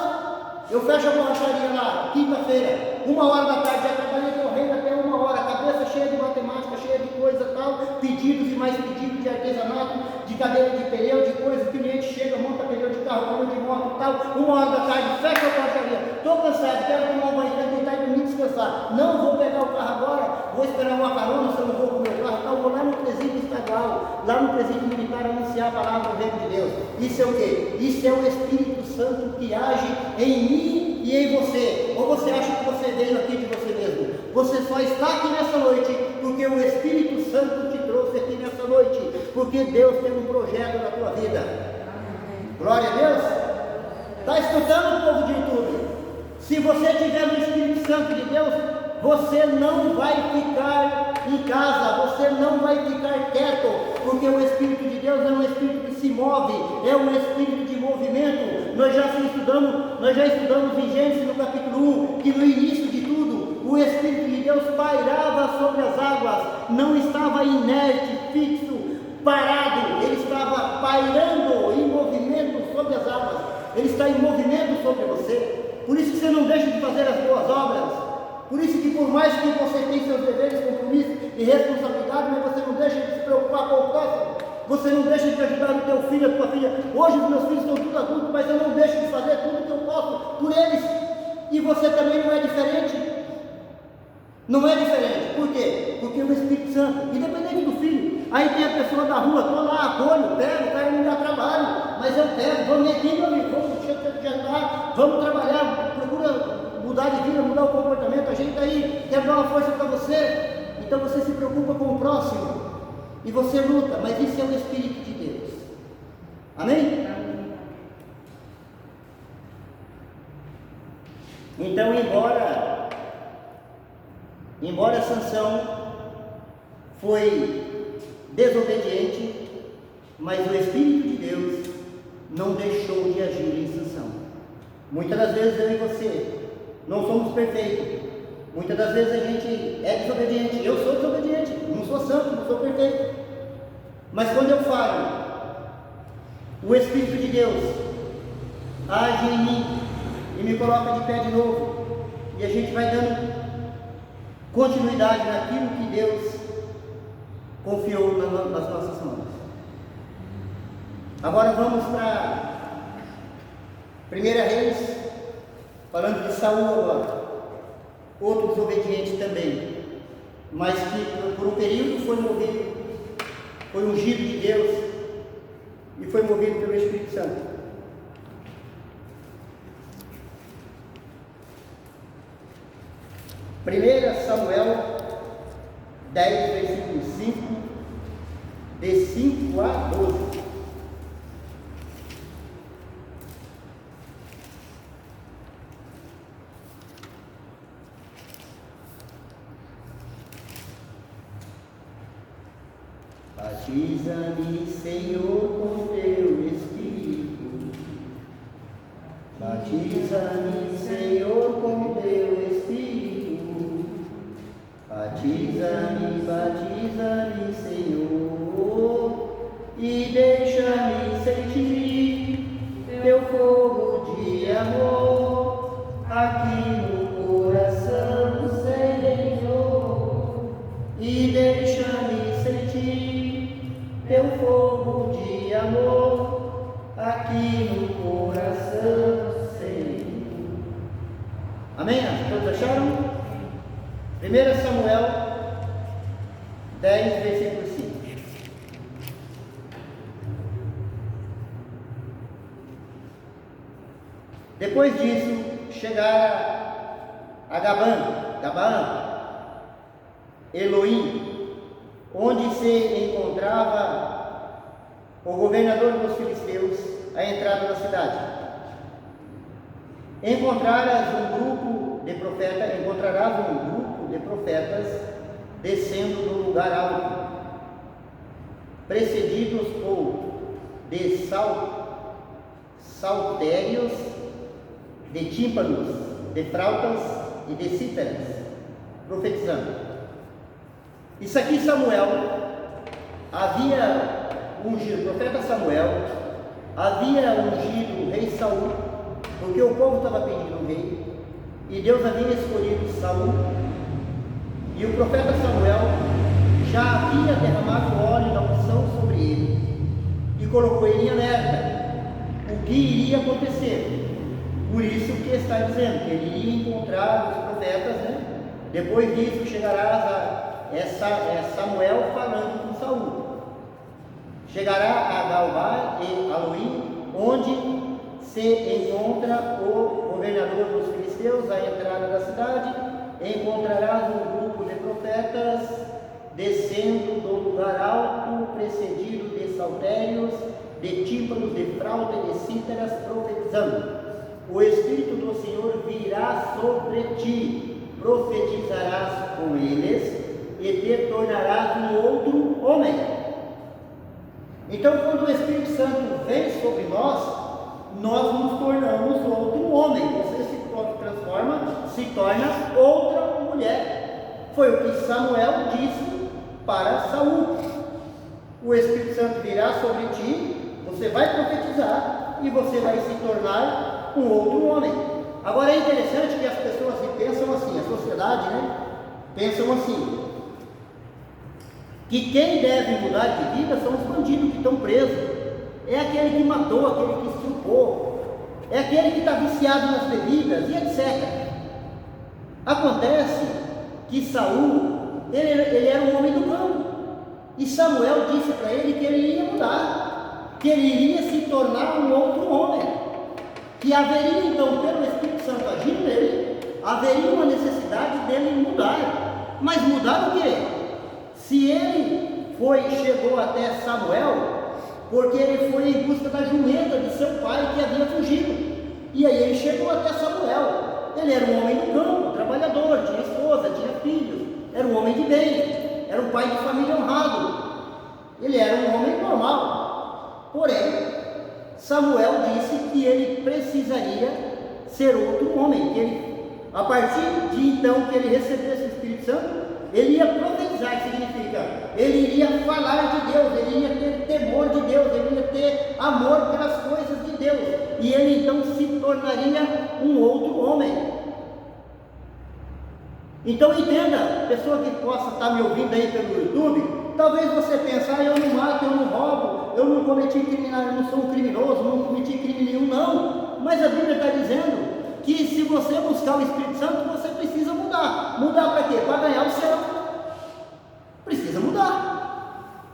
Eu fecho a borracharia lá, quinta-feira, 1h da tarde, já trabalhei correndo até 1h, cabeça cheia de matemática, cheia de coisa e tal, pedidos e mais pedidos de artesanato, de cadeira de pneu, de coisa, o cliente chega, monta pneu de carro, pneu de moto e tal, 1h da tarde, fecha a borracharia, estou cansado, quero tomar um banho, quero deitar e dormir, descansar, não vou pegar o carro agora, vou esperar uma carona, se eu não vou com o meu carro, tal, vou lá no presídio estadual, lá no presídio militar, anunciar a palavra do reino de Deus. Isso é o quê? Isso é o Espírito Santo que age em mim e em você. Ou você acha que você veio aqui de você mesmo? Você só está aqui nessa noite porque o Espírito Santo te trouxe aqui nessa noite, porque Deus tem um projeto na tua vida. Glória a Deus. Está escutando, o povo de YouTube? Se você estiver no Espírito Santo de Deus, você não vai ficar em casa, você não vai ficar quieto, porque o Espírito de Deus é um Espírito que se move, é um Espírito de movimento. Nós já estudamos em Gênesis no capítulo 1, que no início de tudo, o Espírito de Deus pairava sobre as águas, não estava inerte, fixo, parado, ele estava pairando em movimento sobre as águas, ele está em movimento sobre você. Por isso que você não deixa de fazer as boas obras. Por isso que por mais que você tenha seus deveres, compromissos e responsabilidade, mas você não deixa de se preocupar com o próximo. Você não deixa de ajudar o teu filho, a tua filha. Hoje os meus filhos estão tudo adultos, mas eu não deixo de fazer tudo que eu posso por eles. E você também não é diferente. Não é diferente. Por quê? Porque o Espírito Santo, independente do filho, aí tem a pessoa da rua, estou lá, acolho, pego, o cara não dá trabalho, mas eu pego, vamos aqui, meu amigo, vamos jantar, vamos trabalhar, procura mudar de vida, mudar o comportamento, a gente aí quer dar uma força para você. Então você se preocupa com o próximo e você luta, mas isso é o Espírito de Deus. Amém? Então, embora Sansão foi desobediente, mas o Espírito de Deus não deixou de agir em Sansão. Muitas das vezes eu e você não somos perfeitos. Muitas das vezes a gente é desobediente. Eu sou desobediente, não sou santo, não sou perfeito. Mas quando eu falo, o Espírito de Deus age em mim e me coloca de pé de novo. E a gente vai dando continuidade naquilo que Deus confiou nas nossas mãos. Agora vamos para 1 Reis, falando de Saul agora. Outro desobediente também, mas que por um período foi movido, foi ungido de Deus e foi movido pelo Espírito Santo. Primeira Samuel 10, versículo 5, de 5 a 12. Batiza-me, Senhor, com teu Espírito. Batiza-me, Senhor, com teu Espírito. Batiza-me, batiza-me, Senhor, e deixa-me sentir teu fogo de amor aqui no coração, Senhor, e deixa-me sentir teu fogo de amor aqui no coração, Senhor. Amém? Todos acharam? 1 Samuel 10, versículo 5. Depois disso, chegaram a Gabaã, Eloim, onde se encontrava o governador dos filisteus, à entrada da cidade. Encontrarás um grupo de profetas descendo do lugar alto, precedidos de saltérios, de tímpanos, de flautas e de cítaras, profetizando. Isso aqui Samuel havia ungido, o profeta Samuel havia ungido o rei Saul, porque o povo estava pedindo um rei, e Deus havia escolhido Saul, e o profeta Samuel já havia derramado óleo da unção sobre ele, e colocou ele em alerta, o que iria acontecer. Por isso que está dizendo, que ele iria encontrar os profetas, né? Depois disso chegarás a Samuel falando com Saul. Chegará a Galvá e Aloim, onde se encontra o governador dos filisteus, à entrada da cidade. Encontrarás um grupo de profetas descendo do lugar alto, precedido de saltérios, de tímpanos, de flauta e de cítaras, profetizando. O Espírito do Senhor virá sobre ti, profetizarás com eles e te tornarás um outro homem. Então, quando o Espírito Santo vem sobre nós nos tornamos outro homem. Você se transforma, se torna outra mulher. Foi o que Samuel disse para Saul. O Espírito Santo virá sobre ti, você vai profetizar e você vai se tornar um outro homem. Agora é interessante que as pessoas pensam assim, a sociedade, né? Pensam assim, que quem deve mudar de vida são os bandidos que estão presos, é aquele que matou, aquele que estrupou, é aquele que está viciado nas bebidas e etc. Acontece que Saul, ele era um homem do campo, e Samuel disse para ele que ele iria mudar, que ele iria se tornar um outro homem, que haveria então, pelo Espírito Santo agindo nele, haveria uma necessidade dele mudar. Mas mudar o quê? Se ele chegou até Samuel, porque ele foi em busca da jumenta de seu pai que havia fugido, e aí ele chegou até Samuel. Ele era um homem do campo, trabalhador, tinha esposa, tinha filhos, era um homem de bem, era um pai de família honrado, ele era um homem normal. Porém, Samuel disse que ele precisaria ser outro homem, que ele, a partir de então que ele recebesse o Espírito Santo, ele ia profetizar, que significa, ele iria falar de Deus, ele ia ter temor de Deus, ele ia ter amor pelas coisas de Deus, e ele então se tornaria um outro homem. Então entenda, pessoa que possa estar me ouvindo aí pelo YouTube, talvez você pense, eu não mato, eu não roubo, eu não cometi crime, eu não sou um criminoso, não cometi crime nenhum, não. Mas a Bíblia está dizendo que se você buscar o Espírito Santo, você precisa mudar. Mudar para quê? Para ganhar o céu. Precisa mudar.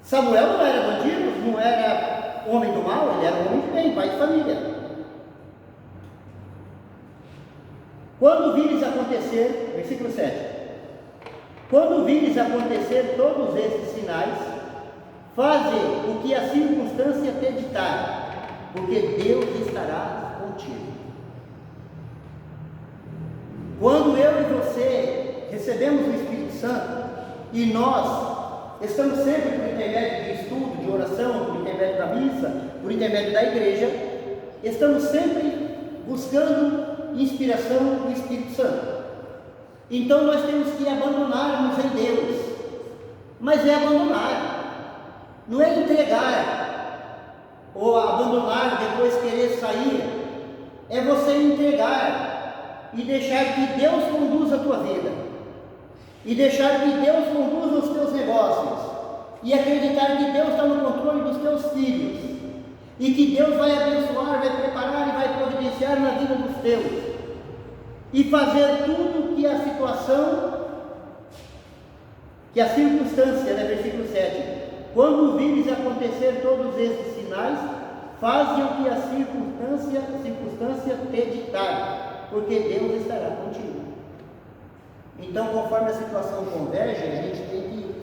Samuel não era bandido, não era homem do mal, ele era homem de bem, pai de família. Quando vires acontecer, versículo 7, quando vires acontecer todos esses sinais, faze o que a circunstância te ditar, porque Deus estará contigo. Quando eu e você recebemos o Espírito Santo, e nós estamos sempre por intermédio de estudo, de oração, por intermédio da missa, por intermédio da igreja, estamos sempre buscando inspiração do Espírito Santo. Então nós temos que abandonar-nos em Deus, mas é abandonar, não é entregar, ou abandonar depois querer sair, é você entregar e deixar que Deus conduza a tua vida, e deixar que Deus conduza os teus negócios, e acreditar que Deus está no controle dos teus filhos, e que Deus vai abençoar, vai preparar e vai providenciar na vida dos teus, e fazer tudo que a situação, que a circunstância, né, versículo 7, quando vires acontecer todos esses sinais, faze o que a circunstância te ditar, porque Deus estará contigo. Então, conforme a situação converge, a gente tem que,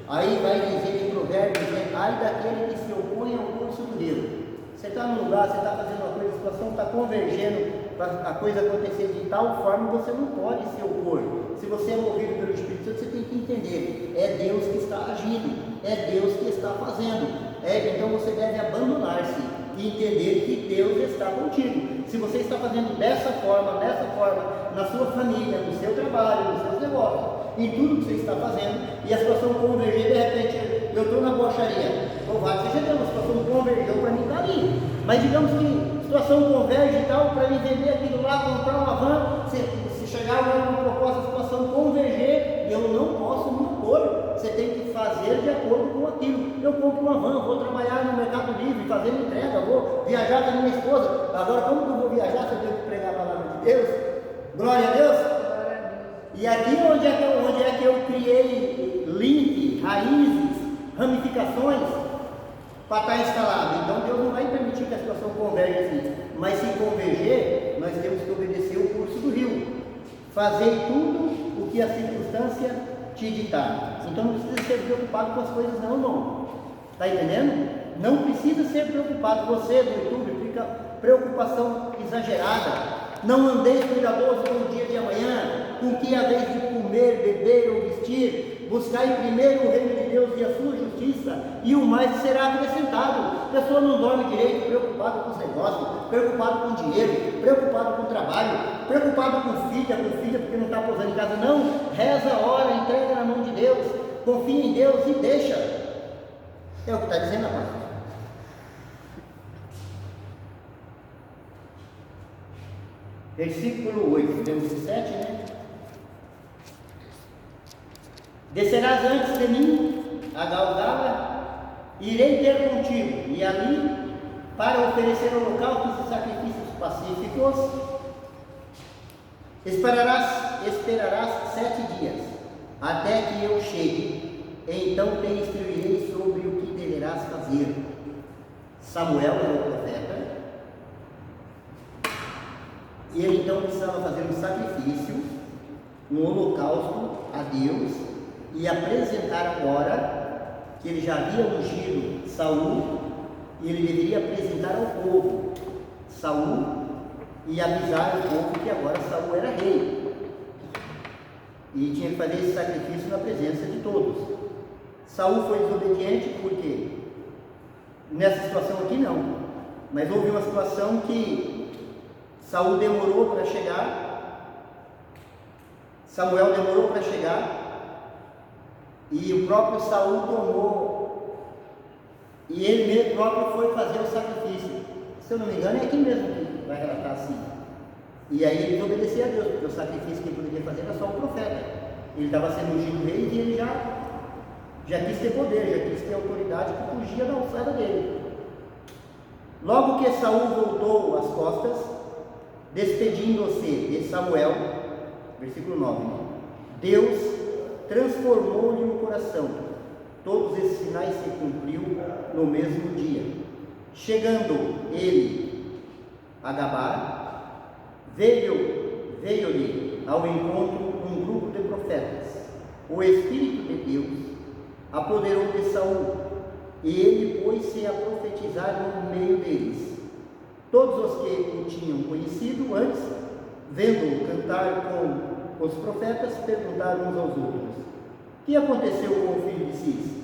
aí vai dizer em Provérbios, né, ai daquele que se opõe ao curso do Deus. Você está num lugar, você está fazendo uma coisa, a situação está convergendo para a coisa acontecer de tal forma, você não pode se opor. Se você é movido pelo Espírito Santo, você tem que entender, é Deus que está agindo, é Deus que está fazendo. Então você deve abandonar-se e entender que Deus está contigo. Se você está fazendo dessa forma, na sua família, no seu trabalho, nos seus negócios, em tudo que você está fazendo, e a situação converger, de repente, eu estou na borracharia, louvado seja Deus, a situação convergeu para mim estar ali, mas digamos que a situação converge e tal, para mim vender aquilo lá, comprar uma van, se chegar uma proposta, a situação converger, eu não posso me opor, você tem que fazer de acordo com aquilo. Eu compro uma van, vou trabalhar no Mercado Livre, fazendo entrega, vou viajar com a minha esposa. Agora, como que eu vou viajar se eu tenho que pregar a palavra de Deus? Glória a Deus! E aqui onde é que eu criei link, raízes, ramificações para estar instalado. Então Deus não vai permitir que a situação converja assim. Mas se converger, nós temos que obedecer o curso do rio. Fazer tudo o que a circunstância te ditar. Então não precisa ser preocupado com as coisas não, irmão. Está entendendo? Não precisa ser preocupado. Você do YouTube fica preocupação exagerada. Não andeis cuidadoso com o dia de amanhã, com que a vez de comer, beber ou vestir, buscai primeiro o reino de Deus e a sua justiça, e o mais será acrescentado. A pessoa não dorme direito, preocupado com os negócios, preocupado com o dinheiro, preocupado com o trabalho, preocupado com filha porque não está pousando em casa. Não, reza, ora, entrega na mão de Deus, confia em Deus e deixa. É o que está dizendo a palavra. Versículo 8, temos 7, né? Descerás antes de mim a Galgala, irei ter contigo, e ali, para oferecer holocaustos e sacrifícios pacíficos, esperarás 7 dias, até que eu chegue, então te instruirei sobre o que deverás fazer. Samuel era o profeta, e ele então precisava fazer um sacrifício, um holocausto a Deus, e apresentar agora que ele já havia ungido Saul, e ele deveria apresentar ao povo Saul e avisar o povo que agora Saul era rei, e tinha que fazer esse sacrifício na presença de todos. Saul foi desobediente porque nessa situação aqui não, mas houve uma situação que Saul demorou para chegar, Samuel demorou para chegar, e o próprio Saul tomou, e ele mesmo próprio foi fazer o sacrifício. Se eu não me engano, é aqui mesmo que vai relatar assim. E aí ele desobedeceu a Deus, porque o sacrifício que ele poderia fazer era só o profeta. Ele estava sendo ungido rei e ele já quis ter poder, já quis ter autoridade que fugia da alçada dele. Logo que Saul voltou as costas, despedindo-se de Samuel, versículo 9, Deus transformou-lhe o coração. Todos esses sinais se cumpriu no mesmo dia. Chegando ele a Gabá, veio-lhe ao encontro um grupo de profetas. O Espírito de Deus apoderou de Saul, e ele pôs-se a profetizar no meio deles. Todos os que o tinham conhecido antes, vendo-o cantar com os profetas, perguntaram uns aos outros: que aconteceu com o filho de Cis?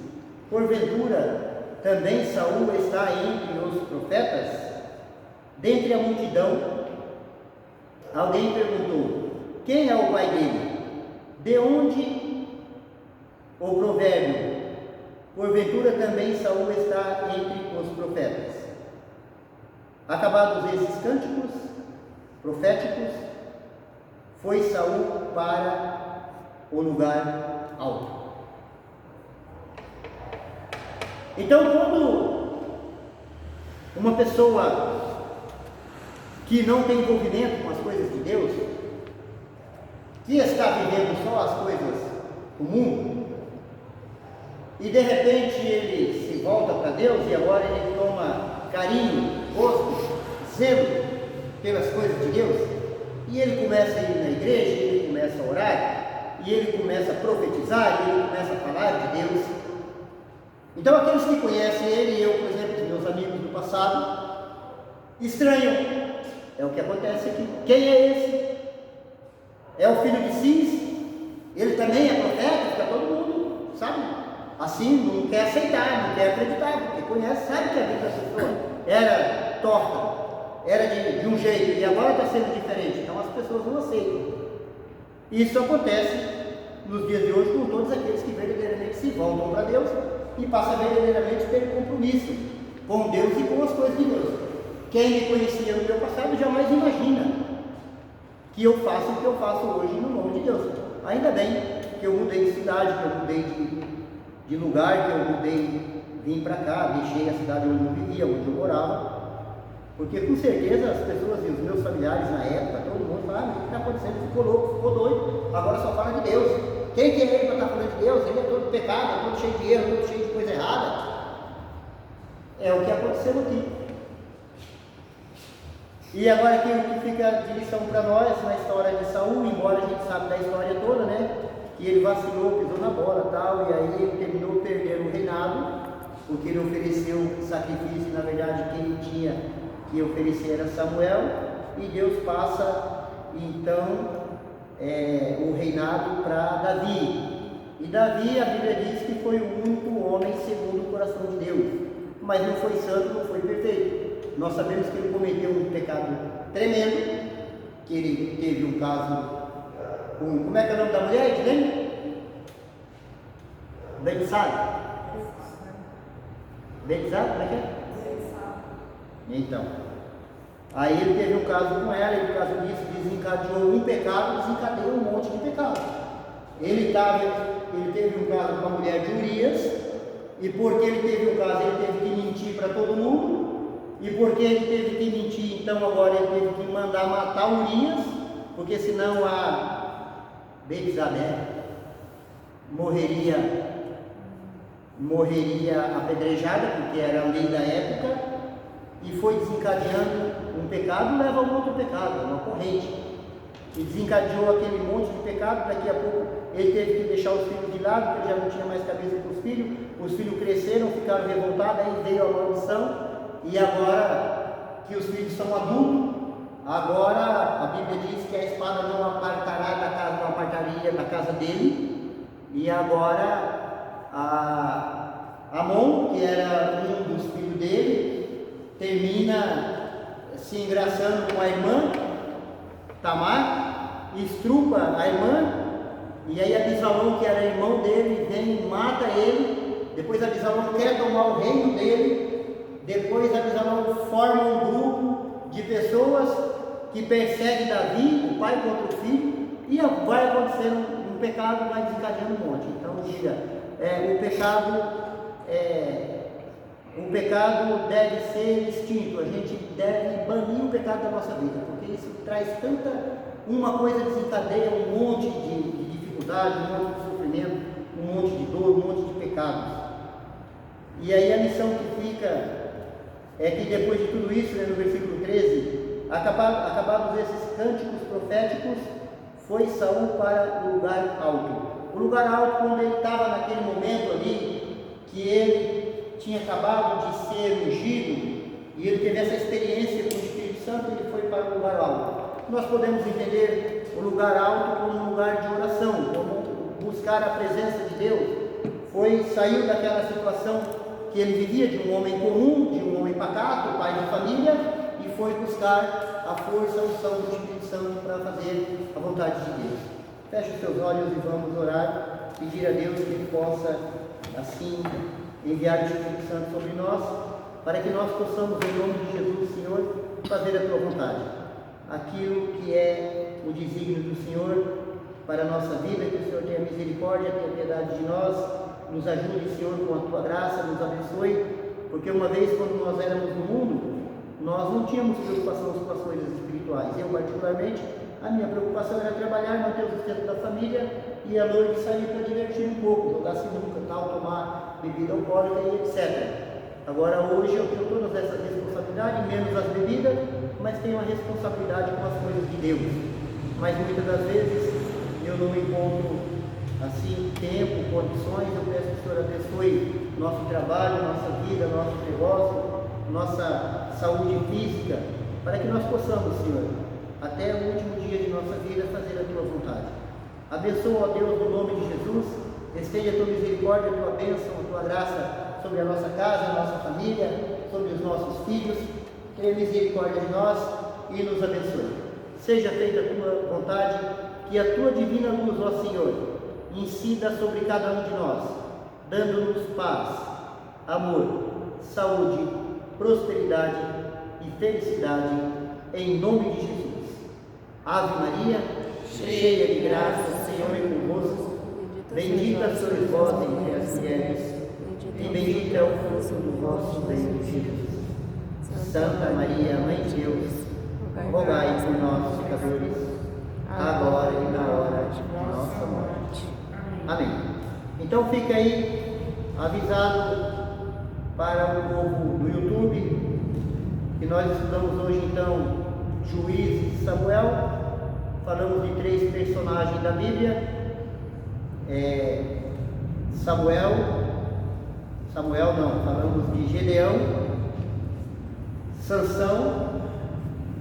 Porventura também Saul está entre os profetas? Dentre a multidão, alguém perguntou: quem é o pai dele? De onde o provérbio? Porventura também Saul está entre os profetas? Acabados esses cânticos proféticos, foi Saul para o lugar alto. Então, quando uma pessoa que não tem envolvimento com as coisas de Deus, que está vivendo só as coisas do mundo, e de repente ele se volta para Deus e agora ele toma carinho, gosto, zelo pelas coisas de Deus, e ele começa a ir na igreja, e ele começa a orar, e ele começa a profetizar, e ele começa a falar de Deus. Então aqueles que conhecem ele, eu, por exemplo, meus amigos do passado, estranham. É o que acontece aqui. Quem é esse? É o filho de Cis? Ele também é profeta? Fica todo mundo, sabe? Assim, não quer aceitar, não quer acreditar, porque conhece, sabe que a vida da pessoa era torta, era de um jeito, e agora está sendo diferente. Então as pessoas não aceitam. Isso acontece nos dias de hoje com todos aqueles que verdadeiramente se voltam para Deus e passam verdadeiramente a ter compromisso com Deus e com as coisas de Deus. Quem me conhecia no meu passado jamais imagina que eu faço o que eu faço hoje no nome de Deus. Ainda bem que eu mudei de cidade, que eu mudei de lugar, que eu mudei, vim para cá, deixei a cidade onde eu vivia, onde eu morava, porque com certeza as pessoas e os meus familiares na época, todo mundo fala: o que está acontecendo? Ficou louco, ficou doido, agora só fala de Deus. Quem que é ele para estar falando de Deus? Ele é todo pecado, é todo cheio de erro, todo cheio de coisa errada. É o que aconteceu aqui. E agora aqui o que fica de lição para nós na história de Saul, embora a gente sabe da história toda, né? Que ele vacilou, pisou na bola e tal, e aí ele terminou perdendo o reinado, porque ele ofereceu sacrifício, na verdade quem tinha que oferecer era Samuel, e Deus passa então o reinado para Davi. E Davi, a Bíblia diz que foi o único homem segundo o coração de Deus, mas não foi santo, não foi perfeito. Nós sabemos que ele cometeu um pecado tremendo, que ele teve um caso com, como é que é o nome da mulher, Edilene? Betsai? Betsai, como é que é? Então, aí ele teve um caso com ela, e por causa disso desencadeou um pecado, desencadeou um monte de pecado. Ele teve um caso com a mulher de Urias, e porque ele teve um caso, ele teve que mentir para todo mundo. E porque ele teve que mentir, então agora ele teve que mandar matar Urias, porque senão a Betsabé morreria apedrejada, porque era a lei da época, e foi desencadeando um pecado, leva a um outro pecado, uma corrente. E desencadeou aquele monte de pecado. Daqui a pouco ele teve que deixar os filhos de lado, porque ele já não tinha mais cabeça para os filhos cresceram, ficaram revoltados, aí veio a maldição. E agora que os filhos são adultos, agora a Bíblia diz que a espada não apartará não apartaria da casa dele. E agora Amon, que era um dos filhos dele, termina se engraçando com a irmã, Tamar, estrupa a irmã, e aí Absalão, que era irmão dele, vem e mata ele. Depois Absalão quer tomar o reino dele. Depois Absalão forma um grupo de pessoas que perseguem Davi, o pai contra o filho, e vai acontecer um pecado, vai desencadeando um monte. Então diga, o pecado deve ser extinto. A gente deve banir o pecado da nossa vida, porque isso traz uma coisa desencadeia um monte de dificuldade, um monte de sofrimento, um monte de dor, um monte de pecados. E aí a lição que fica é que depois de tudo isso, no versículo 13, acabados esses cânticos proféticos, foi Saul para o lugar alto. O lugar alto, quando ele estava naquele momento ali, que ele tinha acabado de ser ungido, e ele teve essa experiência com o Espírito Santo, ele foi para o lugar alto. Nós podemos entender o lugar alto como um lugar de oração, como buscar a presença de Deus. Saiu daquela situação que ele vivia, de um homem comum, de um homem pacato, pai de família, e foi buscar a força, a unção do Espírito Santo para fazer a vontade de Deus. Feche os seus olhos e vamos orar, pedir a Deus que Ele possa, assim, enviar o Espírito Santo sobre nós, para que nós possamos, em nome de Jesus, Senhor, fazer a Tua vontade. Aquilo que é o desígnio do Senhor para a nossa vida, que o Senhor tenha misericórdia, tenha piedade de nós, nos ajude, Senhor, com a Tua graça, nos abençoe, porque uma vez, quando nós éramos no mundo, nós não tínhamos preocupação com as coisas espirituais. Eu, particularmente, a minha preocupação era trabalhar, manter o sustento da família e à noite sair para divertir um pouco, jogar sinuca, tal, tomar bebida alcoólica e etc. Agora, hoje, eu tenho todas essas responsabilidades, menos as bebidas, mas tenho a responsabilidade com as coisas de Deus. Mas muitas das vezes eu não encontro assim tempo, condições. Eu peço que o Senhor abençoe nosso trabalho, nossa vida, nosso negócio, nossa saúde física, para que nós possamos, Senhor, até o último dia de nossa vida, fazer a Tua vontade. Abençoa, ó Deus, no nome de Jesus, estende a Tua misericórdia, a Tua bênção, a Tua graça sobre a nossa casa, a nossa família, sobre os nossos filhos. Tenha misericórdia de nós e nos abençoe. Seja feita a Tua vontade, que a Tua divina luz, ó Senhor, incida sobre cada um de nós, dando-nos paz, amor, saúde, prosperidade e felicidade, em nome de Jesus. Ave Maria, cheia de graça, o Senhor é convosco, bendita sois vós entre as mulheres, e bendito é o fruto do vosso ventre, Jesus. Santa Maria, Mãe de Deus, rogai por nós, pecadores, agora e na hora de nossa morte. Amém. Então fica aí avisado para o povo do YouTube que nós estudamos hoje então Juízes e Samuel. Falamos de 3 personagens da Bíblia. Falamos de Gedeão, Sansão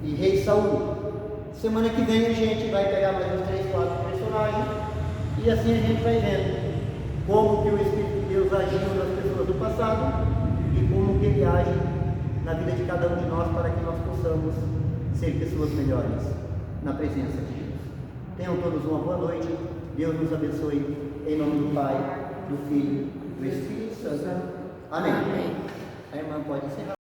e Rei Saul. Semana que vem a gente vai pegar mais uns 3, 4 personagens e assim a gente vai vendo como que o Espírito de Deus agiu nas pessoas do passado e como que Ele age na vida de cada um de nós, para que nós possamos ser pessoas melhores na presença de Deus. Tenham todos uma boa noite. Deus nos abençoe, em nome do Pai, do Filho e do Espírito Santo. Amém. A irmã pode encerrar.